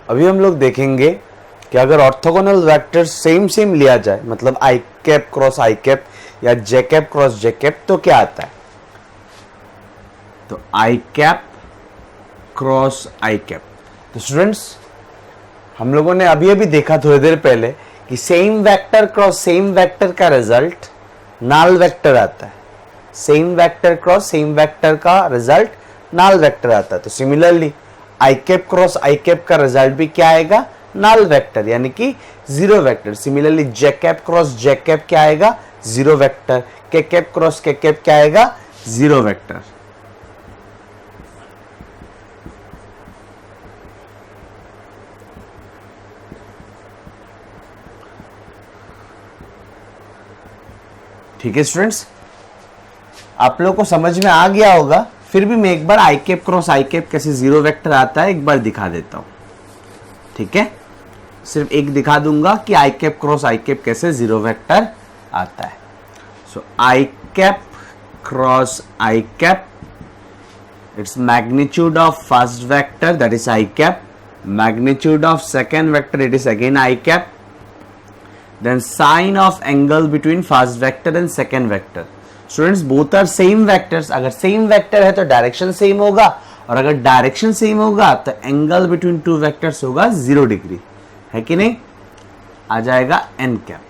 अभी हम लोग देखेंगे कि अगर ऑर्थोगोनल वेक्टर सेम सेम लिया जाए, मतलब आई कैप क्रॉस आई कैप या जे कैप क्रॉस जे कैप, तो क्या आता है। तो I cap cross I cap. तो स्टूडेंट्स हम लोगों ने अभी अभी देखा थोड़ी देर पहले कि same vector cross same vector का रिजल्ट नल वेक्टर आता है। Same vector cross same vector का रिजल्ट नल वेक्टर आता है। तो similarly I cap cross I cap का रिजल्ट भी क्या आएगा? नल वेक्टर, यानी कि जीरो वेक्टर। सिमिलरली जे कैप क्रॉस जे कैप क्या आएगा? Zero vector. K cap cross के कैप क्या आएगा? Zero vector. ठीक है स्टूडेंट्स, आप लोगों को समझ में आ गया होगा। फिर भी मैं एक बार आई कैप क्रॉस आई कैप कैसे जीरो वेक्टर आता है एक बार दिखा देता हूं। ठीक है, सिर्फ एक दिखा दूंगा कि i cap cross I cap कैसे जीरो वेक्टर आता है। So i cap cross I cap, it's magnitude of first vector that is I cap, magnitude of second vector it is again i cap, then sign of angle between first vector and second vector. Students both are same vectors. अगर same vector है तो direction same होगा, और अगर direction same होगा तो angle between two vectors होगा 0 degree, है कि नहीं? आ जाएगा n cap.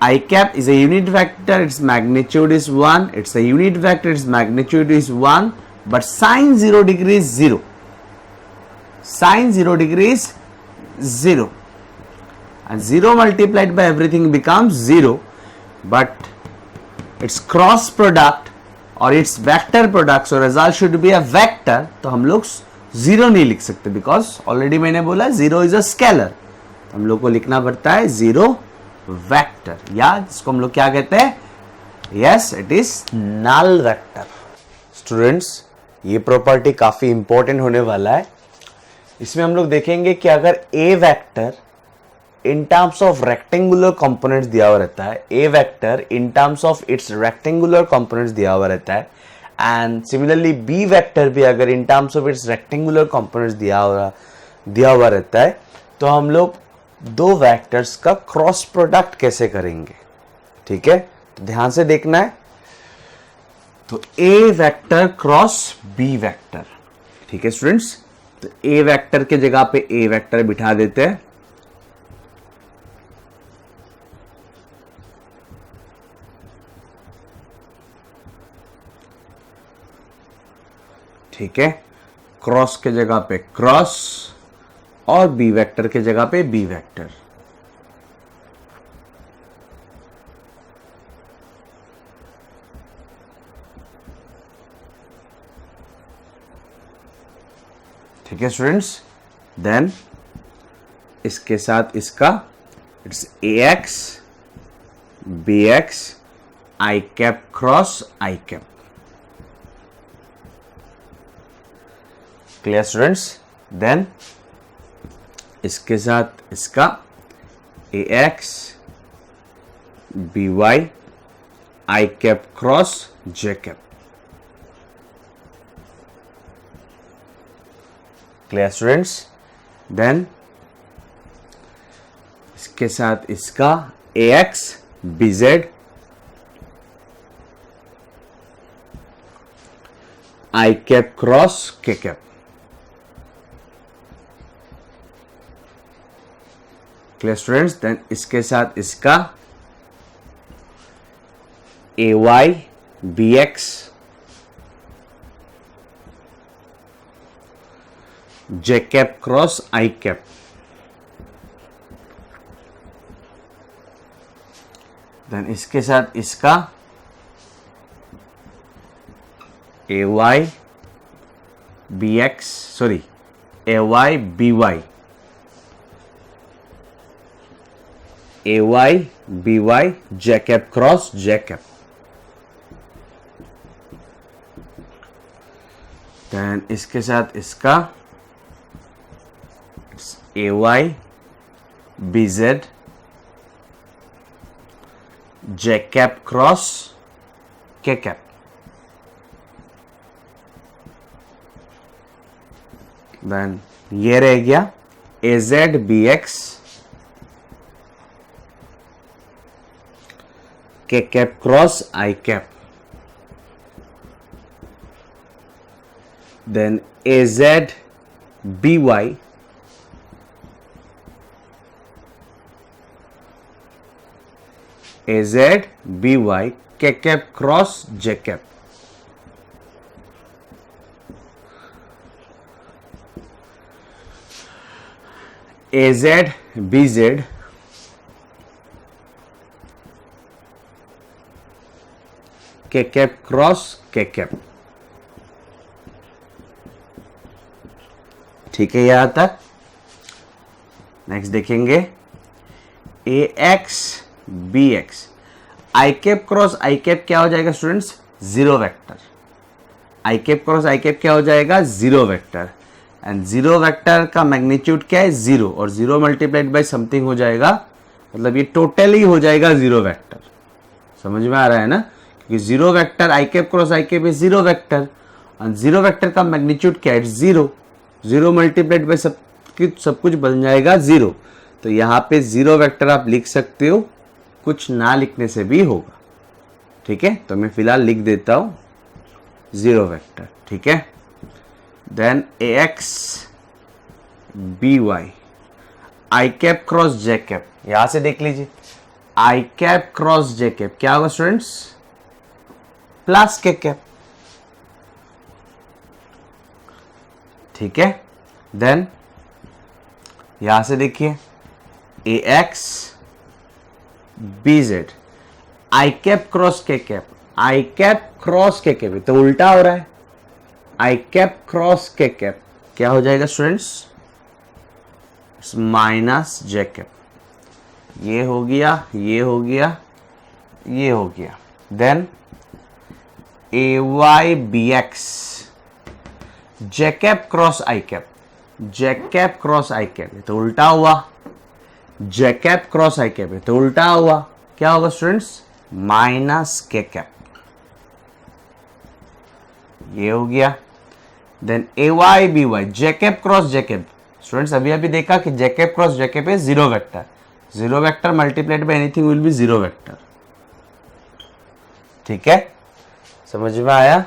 I cap is a unit vector, its magnitude is 1, it's a unit vector, its magnitude is 1, but sin 0 degree is 0. Sin 0 degree is 0. And 0 multiplied by everything becomes 0, but its cross product or its vector product, so result should be a vector. तो हम लोग 0 नहीं लिख सकते because already मैंने बोला 0 is a scalar. हम लोग को लिखना पड़ता है 0 vector, या जिसको हम लोग क्या कहते हैं? Yes, it is null vector. Students, ये प्रॉपर्टी काफी इंपॉर्टेंट होने वाला है। इसमें हम लोग देखेंगे कि अगर a vector in terms of rectangular components दिया हुआ रहता है, ए vector in terms of its rectangular components दिया हुआ रहता है, एंड सिमिलरली बी वेक्टर भी अगर इन terms of its rectangular components दिया हुआ रहता है, तो हम लोग दो वेक्टर्स का क्रॉस प्रोडक्ट कैसे करेंगे। ठीक है, तो ध्यान से देखना है। तो ए वेक्टर क्रॉस बी वेक्टर, ठीक है स्टूडेंट्स, तो ए वेक्टर के जगह पे ए वेक्टर बिठा देते हैं। ठीक है, क्रॉस के जगह पे क्रॉस और बी वेक्टर के जगह पे बी वेक्टर। ठीक है स्टूडेंट्स, देन इसके साथ इसका it's a x b x i cap cross I cap. Clear students, then इसके साथ इसका a x b Y I cap cross J cap. Clear students, then इसके साथ इसका a x B z i cap cross के cap. Clear students, then इसके साथ इसका ए Y b x j cap cross आई कैप। देन इसके साथ इसका ए Y b x sorry a Y B Y A Y B Y J cap cross J cap. Then इसके साथ इसका ए Y B Z J cap cross के cap. Then ये रह गया A Z B X K cap cross I cap. Then AZ BY AZ BY K cap cross J cap. AZ BZ K cap cross K cap. ठीक है यहां तक. Next देखेंगे AX BX I cap cross I cap क्या हो जाएगा students? Zero vector. I cap cross I cap क्या हो जाएगा? Zero vector. And zero vector का मैग्नीट्यूड क्या है? जीरो. और जीरो मल्टीप्लाइड बाय समथिंग हो जाएगा, मतलब ये टोटली हो जाएगा जीरो वेक्टर. समझ में आ रहा है ना? क्योंकि zero vector I cap cross I cap is zero vector. और जीरो वेक्टर का मैग्नीट्यूड क्या है? जीरो. जीरो मल्टीप्लाइड बाय सब कुछ बन जाएगा जीरो. तो यहाँ पे जीरो वेक्टर आप लिख सकते हो, कुछ ना लिखने से भी होगा. ठीक है, तो मैं फिलहाल लिख देता हूं जीरो वेक्टर. ठीक है, then AX BY I cap cross J cap. यहां से देख लीजिए I cap cross J cap क्या होगा स्टूडेंट्स? Plus K cap. ठीक है, देन यहां से देखिए AX BZ I cap cross K cap. I cap cross K cap तो उल्टा हो रहा है. I cap cross K cap क्या हो जाएगा स्टूडेंट्स? Minus J cap. ये हो गया, ये हो गया, ये हो गया. Then AY BX J cap cross I cap. J cap cross I cap तो उल्टा हुआ. J cap cross I cap तो उल्टा हुआ. क्या होगा स्टूडेंट्स? Minus K cap. ये हो गया. Then AY BY J cap cross J cap. Students अभी अभी देखा कि J cap cross J cap is zero vector. Zero vector multiplied by anything will be zero vector. ठीक है, समझ में आया?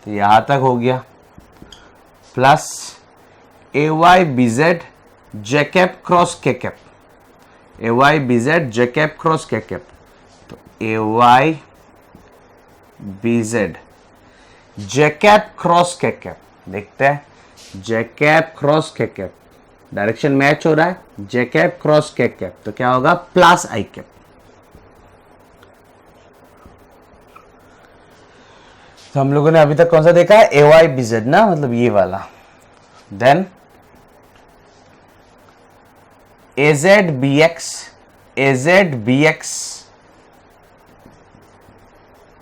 तो यहां तक हो गया. Plus AY BZ J cap cross K cap. AY BZ J cap cross K cap. तो AY BZ J cap cross K cap. देखते हैं J cap cross K cap. Direction match हो रहा है. J cap cross K cap तो क्या होगा? Plus I cap. तो हम लोगों ने अभी तक कौन सा देखा है? AY BZ ना, मतलब ये वाला. Then AZ BX AZ BX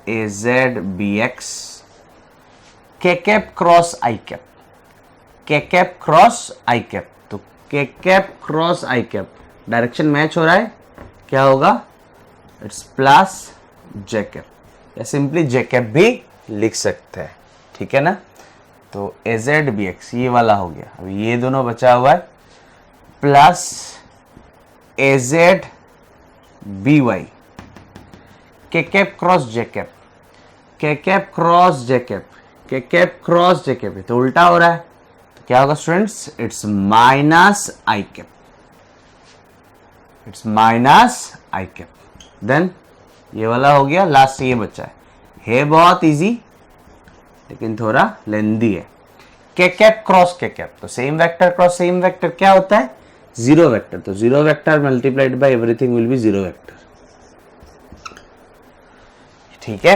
AZ BX K cap cross I cap. K cap cross I cap तो K cap cross I cap direction match हो रहा है. क्या होगा? इट्स प्लस J कैप, या सिंपली J कैप भी लिख सकते हैं. ठीक है ना? तो AZ BX ये वाला हो गया. अभी ये दोनों बचा हुआ है. Plus AZ BY K cap cross J cap. K cap cross J cap. K cap cross J cap तो उल्टा हो रहा है. तो क्या होगा students? It's minus I cap. It's minus I cap. Then ये वाला हो गया. लास्ट ये बचा है बहुत इजी लेकिन थोड़ा लेंदी है. K cap cross K cap तो same vector cross same vector क्या होता है? Zero vector. तो zero vector multiplied by everything will be zero vector. ठीक है,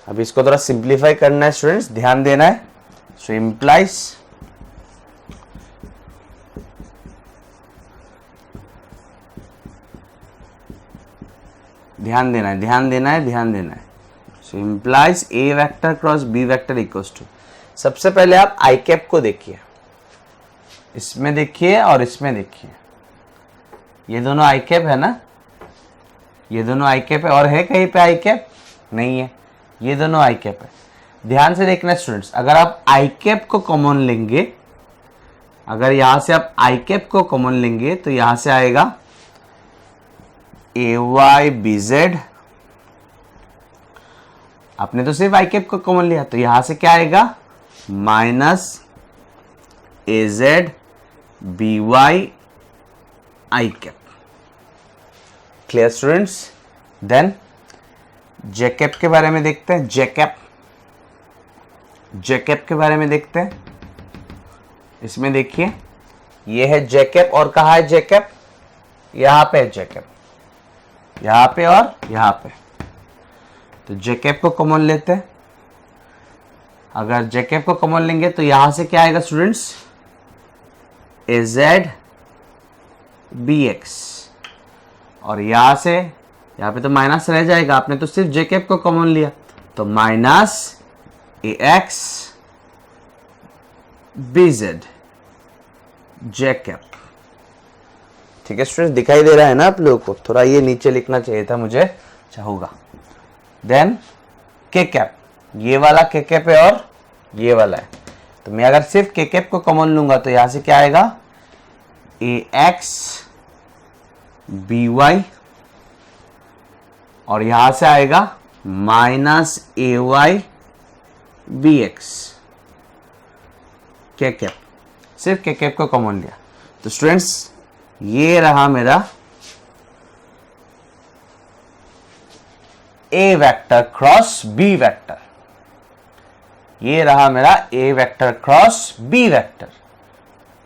अब इसको थोड़ा सिंप्लीफाई करना है स्टूडेंट्स, ध्यान देना है. सो इम्प्लाइज ध्यान देना है, ध्यान देना है, ध्यान देना है. So implies A vector cross B vector equals to. सबसे पहले आप I कैप को देखिए, इसमें देखिए और इसमें देखिए. ये दोनों I कैप है ना? ये दोनों I कैप है. और है कहीं पे I कैप? नहीं है. ये दोनों I कैप है. ध्यान से देखना स्टूडेंट्स, अगर आप I कैप को कॉमन लेंगे, अगर यहां से आप I कैप को कॉमन लेंगे तो यहां से आएगा AY BZ. आपने तो सिर्फ I कैप को कॉमन लिया तो यहां से क्या आएगा? Minus AZ BY I cap. Clear students? Then J cap के बारे में देखते हैं। जे कैप के बारे में देखते हैं। इसमें देखिए ये है जे कैप और कहाँ है जे कैप? यहां पे है जे कैप, यहां पे और यहां पे। तो जे कैप को कॉमन लेते हैं। अगर जे कैप को कॉमन लेंगे तो यहां से क्या आएगा स्टूडेंट्स? AZ BX और यहां से यहां पे तो माइनस रह जाएगा, आपने तो सिर्फ जे कैप को कॉमन लिया, तो माइनस AX BZ जे कैप। ठीक है स्टूडेंट्स, दिखाई दे रहा है ना आप लोगों को? थोड़ा ये नीचे लिखना चाहिए था मुझे, चाहूंगा। देन के कैप, ये वाला के कैप है और ये वाला है, तो मैं अगर सिर्फ के कैप को कॉमन लूंगा तो यहां से क्या आएगा? AX BY और यहां से आएगा माइनस AY BX के कैप। सिर्फ के कैप को कॉमन लिया। तो स्टूडेंट्स ये रहा मेरा A vector cross B vector. ये रहा मेरा A vector cross B vector.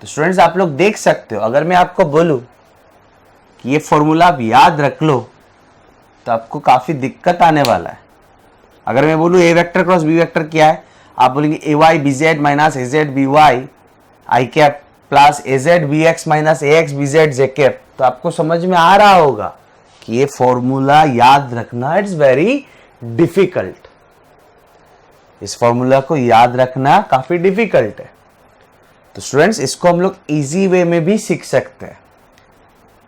तो स्टूडेंट्स आप लोग देख सकते हो, अगर मैं आपको बोलूं कि ये फॉर्मूला आप याद रख लो तो आपको काफी दिक्कत आने वाला है। अगर मैं बोलूं A vector cross B vector क्या है, आप बोलेंगे AY BZ minus AZ BY I cap plus AZ BX minus AX BZ J cap, तो आपको समझ में आ रहा होगा कि ये फॉर्मूला याद रखना इट्स वेरी डिफिकल्ट। इस फॉर्मूला को याद रखना काफी डिफिकल्ट है। तो स्टूडेंट्स इसको हम लोग इजी वे में भी सीख सकते हैं।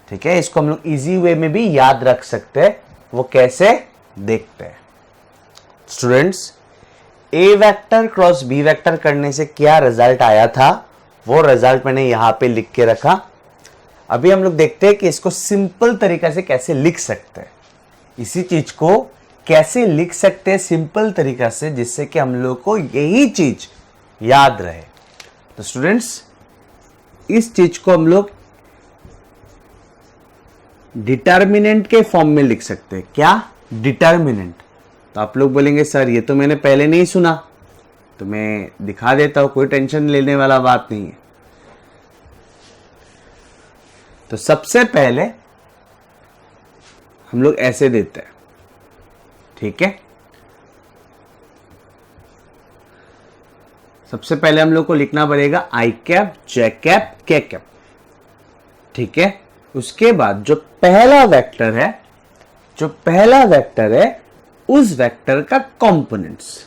ठीक है, इसको हम लोग इजी वे में भी याद रख सकते हैं। वो कैसे देखते हैं students? A vector cross B vector करने से क्या रिजल्ट आया था, वो रिजल्ट मैंने यहां पे लिख के रखा। अभी हम लोग देखते हैं कि इसको सिंपल तरीका से कैसे लिख सकते हैं। इसी चीज को कैसे लिख सकते हैं सिंपल तरीका से, जिससे कि हम लोग को यही चीज याद रहे। तो स्टूडेंट्स इस चीज को हम लोग डिटर्मिनेंट के फॉर्म में लिख सकते हैं। क्या? डिटर्मिनेंट। तो आप लोग बोलेंगे सर ये तो मैंने पहले नहीं सुना, तो मैं दिखा देता हूं, कोई टेंशन लेने वाला बात नहीं है। तो सबसे पहले हम लोग ऐसे देते हैं। ठीक है, सबसे पहले हम लोग को लिखना पड़ेगा I कैप जे कैप के कैप। ठीक है, उसके बाद जो पहला वेक्टर है उस वेक्टर का components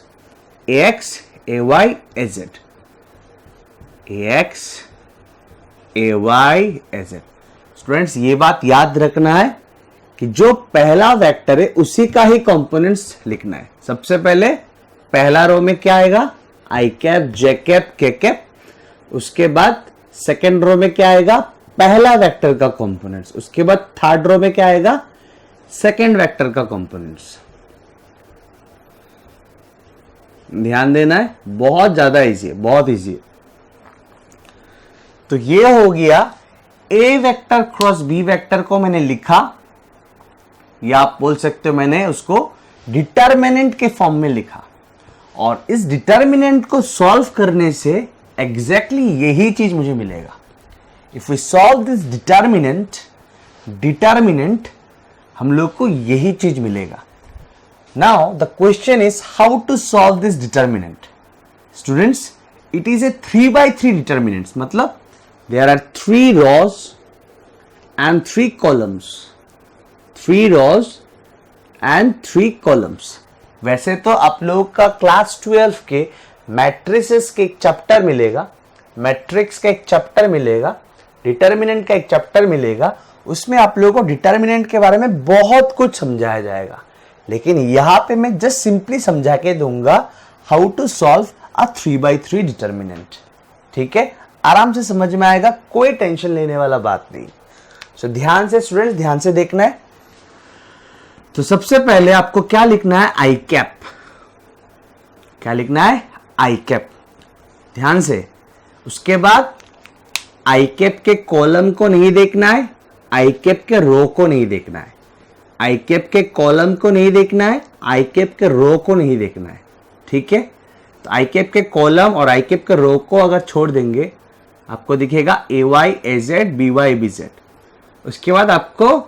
AX AY AZ, AX AY AZ। Students ये बात याद रखना है कि जो पहला वेक्टर है उसी का ही कंपोनेंट्स लिखना है। सबसे पहले पहला रो में क्या आएगा? I कैप जे कैप के कैप। उसके बाद सेकेंड रो में क्या आएगा? पहला वेक्टर का कंपोनेंट्स। उसके बाद थर्ड रो में क्या आएगा? सेकेंड वेक्टर का कंपोनेंट्स। ध्यान देना है, बहुत ज्यादा इजी है, बहुत इजी है। तो ये हो गया A vector cross B vector को मैंने लिखा, या आप बोल सकते हो मैंने उसको डिटर्मिनेंट के फॉर्म में लिखा। और इस डिटर्मिनेंट को सॉल्व करने से एग्जैक्टली यही चीज मुझे मिलेगा। If we solve this determinant हम लोग को यही चीज मिलेगा। Now the question is how to solve this determinant. Students it is a 3x3 determinant, मतलब there are 3 rows and 3 columns, 3 rows and 3 columns। वैसे तो आप लोगों का क्लास 12 के मैट्रिसेस के एक चैप्टर मिलेगा, मैट्रिक्स का एक चैप्टर मिलेगा, डिटर्मिनेंट का एक चैप्टर मिलेगा। उसमें आप लोगों को डिटर्मिनेंट के बारे में बहुत कुछ समझाया जाएगा, लेकिन यहां पे मैं जस्ट सिंपली समझा के दूंगा how to solve a 3x3 determinant. ठीक है, आराम से समझ में आएगा, कोई टेंशन लेने वाला बात नहीं। सो ध्यान से स्टूडेंट्स, ध्यान से देखना है। तो सबसे पहले आपको क्या लिखना है? I cap. क्या लिखना है? I cap. ध्यान से, उसके बाद आई कैप के कॉलम को नहीं देखना है, आई कैप के रो को नहीं देखना है, आई कैप के कॉलम को नहीं देखना है, आई कैप के रो को नहीं देखना है। ठीक है, तो आई कैप के कॉलम और आई कैप के रो को अगर छोड़ देंगे आपको दिखेगा a y a Z B y B z. उसके बाद आपको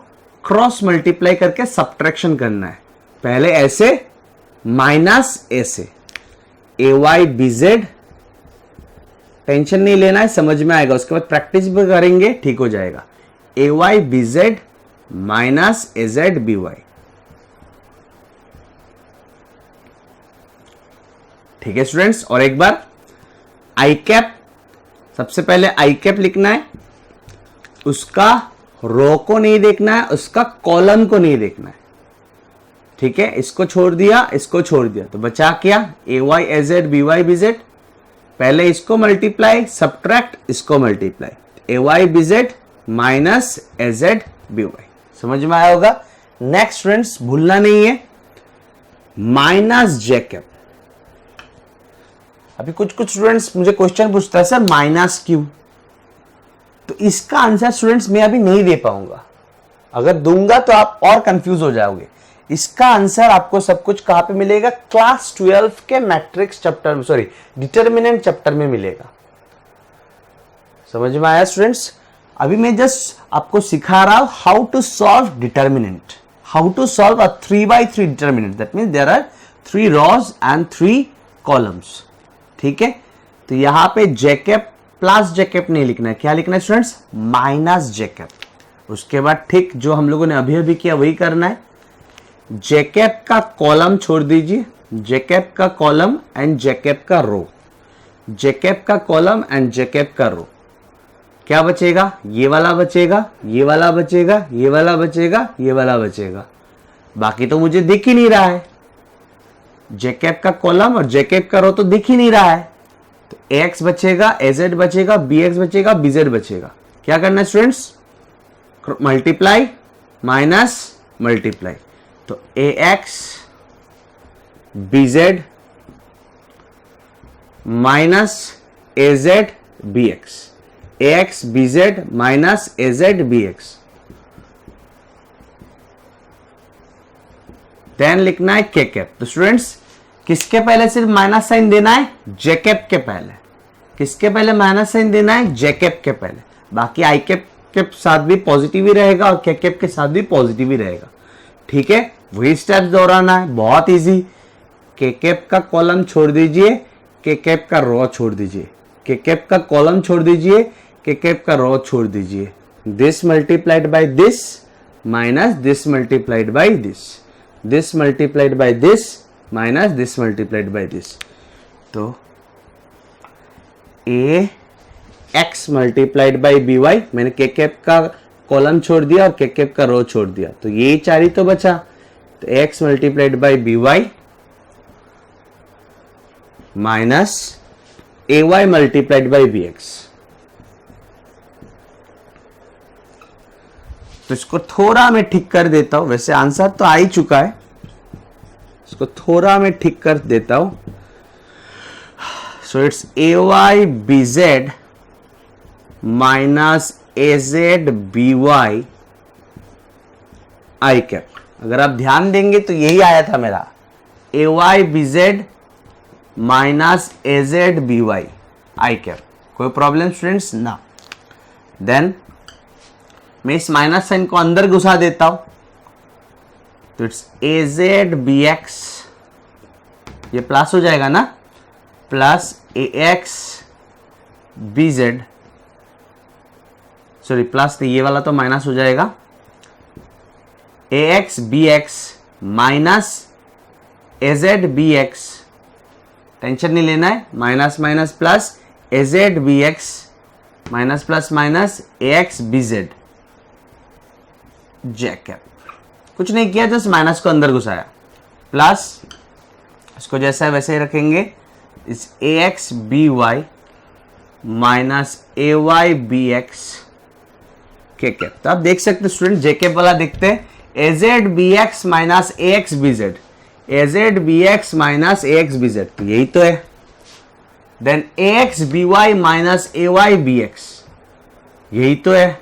क्रॉस मल्टीप्लाई करके सब्ट्रैक्शन करना है। पहले ऐसे माइनस ऐसे ए वाई बी जेड, टेंशन नहीं लेना है, समझ में आएगा। उसके बाद प्रैक्टिस भी करेंगे, ठीक हो जाएगा। ए वाई बी जेड माइनस ए जेड बी वाई। ठीक है स्टूडेंट्स, और एक बार आई कैप, सबसे पहले आई कैप लिखना है, उसका रो को नहीं देखना है, उसका कॉलम को नहीं देखना है। ठीक है, इसको छोड़ दिया, इसको छोड़ दिया, तो बचा क्या, a y a Z B y B z. पहले इसको मल्टीप्लाई, सब्ट्रैक्ट, इसको multiply, a Y B Z minus A Z B y. समझ में आया होगा। नेक्स्ट स्टूडेंट्स, भूलना नहीं है माइनस जे कैप। अभी कुछ स्टूडेंट्स मुझे क्वेश्चन पूछता है, सर माइनस क्यों? तो इसका आंसर स्टूडेंट्स मैं अभी नहीं दे पाऊंगा, अगर दूंगा तो आप और कंफ्यूज हो जाओगे। इसका आंसर आपको सब कुछ कहां पे मिलेगा, क्लास 12 के मैट्रिक्स चैप्टर में, सॉरी डिटरमिनेंट चैप्टर में मिलेगा। समझ में आया स्टूडेंट्स। अभी मैं जस्ट आपको सिखा रहा हूं how to solve determinant, how to solve a 3x3 determinant. That means there are 3 rows and 3 columns. ठीक है, तो यहां पे जेकैप प्लस जेकैप नहीं लिखना है, क्या लिखना है स्टूडेंट्स, माइनस जेकैप। उसके बाद ठीक जो हम लोगों ने अभी अभी किया वही करना है। जेकैप का कॉलम छोड़ दीजिए, जेकैप का कॉलम एंड जेकैप का रो, जेकैप का कॉलम एंड जेकैप का रो। क्या बचेगा, ये वाला बचेगा, ये वाला बचेगा, ये वाला बचेगा, ये वाला बचेगा। बाकी तो मुझे दिख ही नहीं रहा है, जेकैप का कॉलम और जेकैप का रो तो दिख ही नहीं रहा है। तो एक्स बचेगा, एजेड बचेगा, बी एक्स बचेगा, बीजेड बचेगा। क्या करना है स्टूडेंट्स, मल्टीप्लाई माइनस मल्टीप्लाई। तो a x B Z minus A Z B x, A x B Z minus A Z B x. Then लिखना है के कैप। तो स्टूडेंट्स किसके पहले सिर्फ माइनस साइन देना है, जे कैप के पहले। किसके पहले माइनस साइन देना है, जे कैप के पहले। बाकी आई कैप के साथ भी पॉजिटिव ही रहेगा और के कैप के साथ भी पॉजिटिव ही रहेगा। ठीक है, वही स्टेप्स दोहराना है, बहुत इजी। के कैप का कॉलम छोड़ दीजिए, के कैप का रो छोड़ दीजिए, के कैप का कॉलम छोड़ दीजिए, के कैप का रो छोड़ दीजिए। This multiplied by this minus this multiplied by this, this multiplied by this minus this multiplied by this. तो a x multiplied by B y, मैंने के कैप का कॉलम छोड़ दिया और के कैप का रो छोड़ दिया, तो ये चार ही तो बचा। तो X multiplied by B Y minus A Y multiplied by B X. तो इसको थोड़ा मैं ठीक कर देता हूं, वैसे आंसर तो आ ही चुका है, इसको थोड़ा मैं ठीक कर देता हूं। So it's A Y B Z minus A Z B Y I cap. अगर आप ध्यान देंगे तो यही आया था मेरा, A Y B Z minus A Z B Y I cap. कोई प्रॉब्लम स्टूडेंट्स ना। देन मैं इस माइनस साइन को अंदर घुसा देता हूं, तो it's a Z B x, ये प्लस हो जाएगा ना, plus a x B z, sorry plus तो ये वाला तो माइनस हो जाएगा, a x b x minus A Z B x, tension नहीं लेना है, minus minus plus a Z B x minus plus minus A x B z j cap. कुछ नहीं किया, जस्ट माइनस को अंदर घुसाया, प्लस इसको जैसा है वैसे ही रखेंगे, इस ए x b Y minus A Y b X K cap. तो आप देख सकते स्टूडेंट, जे कैप वाला देखते हैं, A Z B x minus A x B Z, A Z B x minus A x B Z, तो यही तो है, then ax by minus ay bx, यही तो है।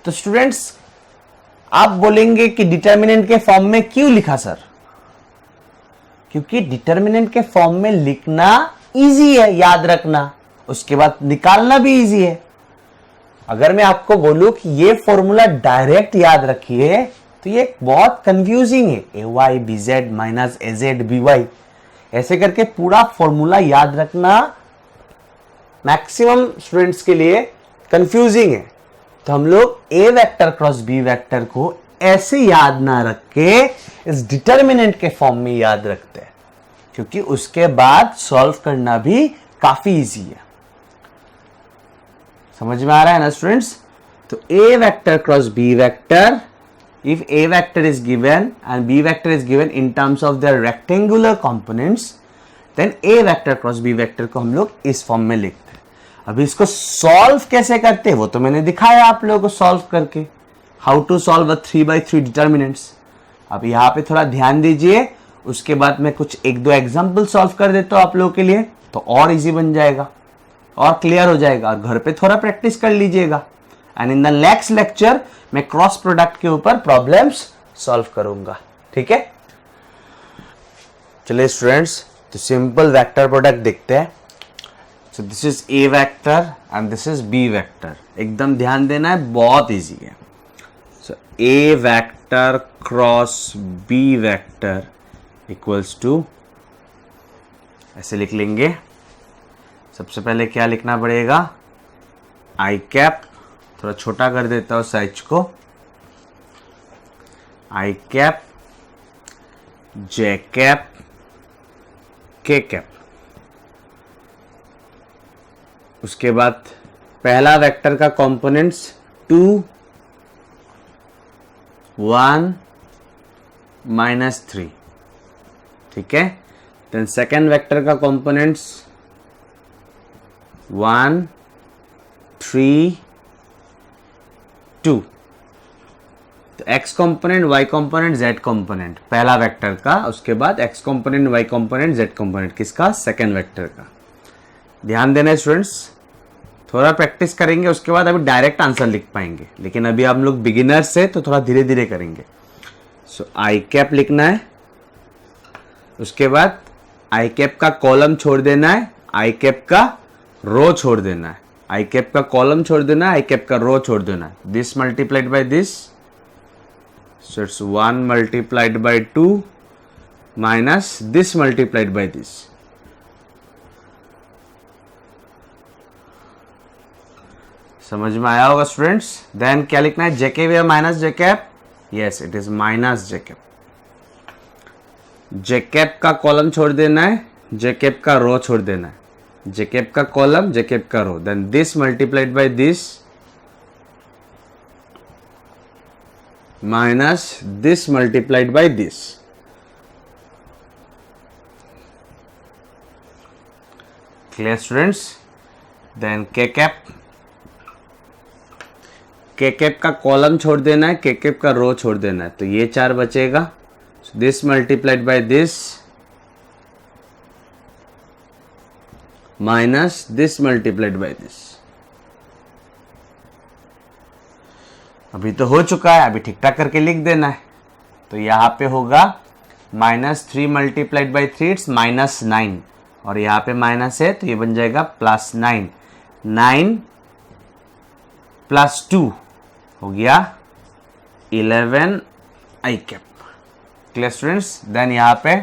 तो स्टूडेंट्स आप बोलेंगे कि डिटर्मिनेंट के फॉर्म में क्यों लिखा सर? क्योंकि डिटर्मिनेंट के फॉर्म में लिखना इजी है, याद रखना, उसके बाद निकालना भी इजी है। अगर मैं आपको बोलूं कि ये फॉर्मूला डायरेक्ट याद रखिए तो ये बहुत कंफ्यूजिंग है, ay bz minus az by, ऐसे करके पूरा फॉर्मूला याद रखना मैक्सिमम स्टूडेंट्स के लिए कंफ्यूजिंग है। तो हम लोग a vector cross b vector को ऐसे याद ना रख के इस डिटर्मिनेंट के फॉर्म में याद रखते हैं, क्योंकि उसके बाद सॉल्व करना भी काफी इजी है। समझ में आ रहा है ना स्टूडेंट्स? तो a vector cross b vector, if a vector is given and b vector is given in terms of their rectangular components, then a vector cross b vector को हम लोग इस फॉर्म में लिखते हैं। अभी इसको सॉल्व कैसे करते हैं वो तो मैंने दिखाया आप लोगों को सॉल्व करके, how to solve a 3x3 determinants. अब यहाँ पे थोड़ा ध्यान दीजिए, उसके बाद मैं कुछ एक दो एग्जाम्पल सॉल्व कर देता हूँ आप लोगों के लिए, तो और इजी बन जाएगा और क्लियर हो जाएगा, और घर पे थोड़ा प्रैक्टिस कर लीजिएगा। And in the next lecture मैं क्रॉस प्रोडक्ट के ऊपर प्रॉब्लम्स सॉल्व करूंगा, ठीक है? चलिए स्टूडेंट्स, तो सिंपल वेक्टर प्रोडक्ट देखते हैं। So this is A vector and this is B vector, एकदम ध्यान देना है, बहुत इजी है। So A vector cross B vector equals to, ऐसे लिख लेंगे। सबसे पहले क्या लिखना पड़ेगा? आई कैप, थोड़ा छोटा कर देता हूं साइज को, आई कैप, जे कैप, के कैप। उसके बाद पहला वेक्टर का कंपोनेंट्स 2 1 -3, ठीक है? देन सेकेंड वेक्टर का कंपोनेंट्स 1 3 2। तो x component, y component, z component पहला वेक्टर का, उसके बाद x component, y component, z component किसका? सेकेंड वेक्टर का। ध्यान देना स्टूडेंट्स, थोड़ा प्रैक्टिस करेंगे उसके बाद अभी डायरेक्ट आंसर लिख पाएंगे, लेकिन अभी हम लोग बिगिनर्स से तो थोड़ा धीरे धीरे करेंगे। सो आई कैप लिखना है, उसके बाद आई कैप का कॉलम छोड़ देना है, आई कैप का रो छोड़ देना है, आई कैप का कॉलम छोड़ देना है, आई कैप का रो छोड़ देना है। This multiplied by this, so it's 1 multiplied by 2 minus this multiplied by this. समझ में आया होगा स्टूडेंट्स? देन क्या लिखना है? जेकेप या minus जेकेप? Yes, it is minus जेकेप। जेकेप का कॉलम छोड़ देना है, जेकेप का रो छोड़ देना है, जेकेप का कॉलम, जेकेप का row, then this multiplied by this minus this multiplied by this. Clear students? Then k cap, के कैप का कॉलम छोड़ देना है, के कैप का रो छोड़ देना है, तो ये 4 बचेगा। This multiplied by this minus this multiplied by this. अभी तो हो चुका है, अभी ठीक ठाक करके लिख देना है। तो यहां पे होगा -3 मल्टीप्लाइड बाय 3, इट्स -9, और यहाँ पे माइनस है तो ये बन जाएगा +9, 9 + 2 हो गया 11 I cap. Clear students? Then यहाँ पे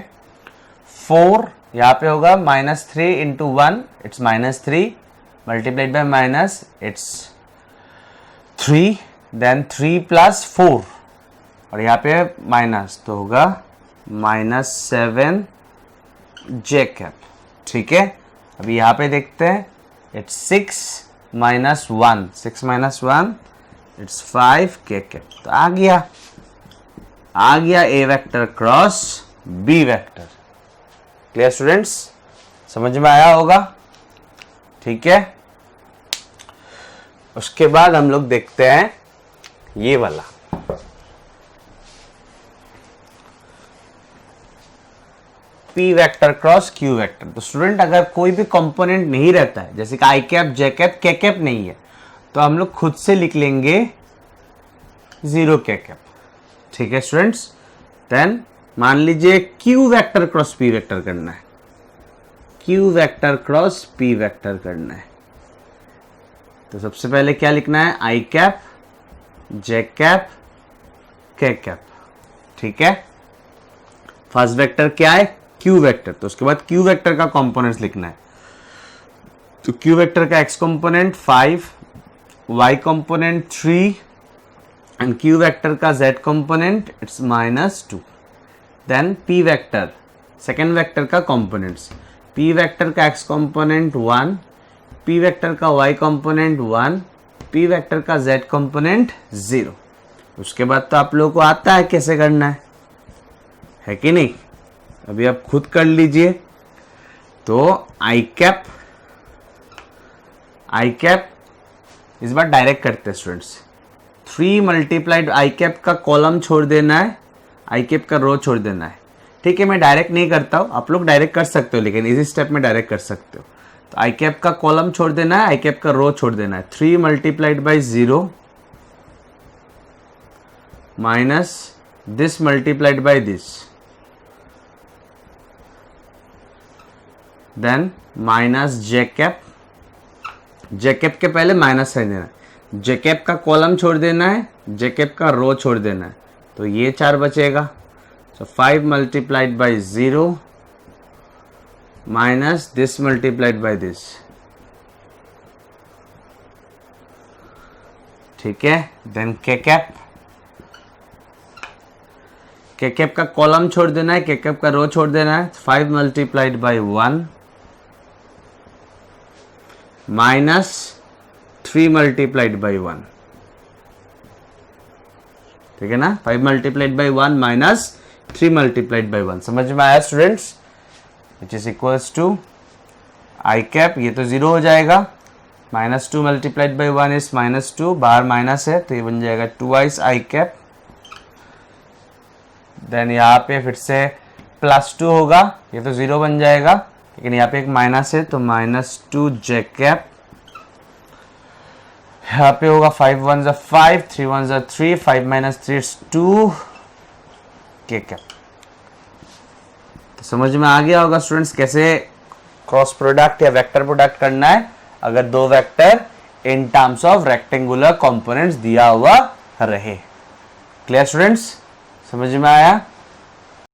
4, यहाँ पे होगा -3 × 1, it's -3 multiplied by minus, it's 3, then 3 + 4, और यहाँ पे माइनस तो होगा -7 जे कैप। ठीक है, अभी यहाँ पे देखते हैं, इट्स 6 - 1, 6 - 1 इट्स 5 के कैप। तो आ गया a vector cross B vector. Clear students? समझ में आया होगा? ठीक है, उसके बाद हम लोग देखते हैं ये वाला। P vector cross Q vector. तो स्टूडेंट अगर कोई भी कंपोनेंट नहीं रहता है, जैसे कि आई कैप, जे कैप, के कैप नहीं है, तो हम लोग खुद से लिख लेंगे 0 के कैप। ठीक है स्टूडेंट्स। देन मान लीजिए Q vector cross P vector करना है, Q vector cross P vector करना है, तो सबसे पहले क्या लिखना है, आई कैप, जे कैप, के कैप। ठीक है, फर्स्ट वेक्टर क्या है, क्यू वेक्टर, तो उसके बाद क्यू वेक्टर का कंपोनेंट्स लिखना है। तो क्यू वेक्टर का x component 5, y component 3 and q vector का z component it's -2। Then p vector, second vector का कंपोनेंट्स, पी वेक्टर का एक्स कंपोनेंट 1, पी वेक्टर का वाई कंपोनेंट 1, पी वेक्टर का जेड कंपोनेंट 0। उसके बाद तो आप लोगों को आता है कैसे करना है कि नहीं, अभी आप खुद कर लीजिए। तो आई कैप इस बार डायरेक्ट करते हैं स्टूडेंट्स, 3 मल्टीप्लाइड आई कैप का कॉलम छोड़ देना है, आई कैप का रो छोड़ देना है। ठीक है, मैं डायरेक्ट नहीं करता हूं, आप लोग डायरेक्ट कर सकते हो, लेकिन इसी स्टेप में डायरेक्ट कर सकते हो। तो आई कैप का कॉलम छोड़ देना है, आई कैप का रो छोड़ देना है। 3 multiplied by 0 minus this multiplied by this, then minus J cap, J cap के पहले माइनस साइन देना है, जे कैप का कॉलम छोड़ देना है, जे कैप का रो छोड़ देना है, तो ये 4 बचेगा। सो 5 multiplied by 0 minus this multiplied by this. ठीक है, देन के कैप, के कैप का कॉलम छोड़ देना है, के कैप का रो छोड़ देना है। 5 multiplied by 1 minus 3 multiplied by 1। ठीक है ना, 5 multiplied by 1 minus 3 multiplied by 1। समझ में आया students, which is equals to I cap, ये तो 0 हो जाएगा, -2 मल्टीप्लाइड बाई 1 इज -2, बाहर माइनस है तो ये बन जाएगा 2 आई कैप। देन यहाँ पे फिर से +2 होगा, ये तो 0 बन जाएगा, लेकिन यहाँ पे एक माइनस है तो -2 जे कैप। यहाँ पे होगा 5 1 ज़ा 5, 3 1 ज़ा 3, 5 - 3 इज 2 के कैप। तो समझ में आ गया होगा स्टूडेंट्स कैसे क्रॉस प्रोडक्ट या वेक्टर प्रोडक्ट करना है अगर दो vector in terms of rectangular components दिया हुआ रहे। क्लियर स्टूडेंट्स, समझ में आया।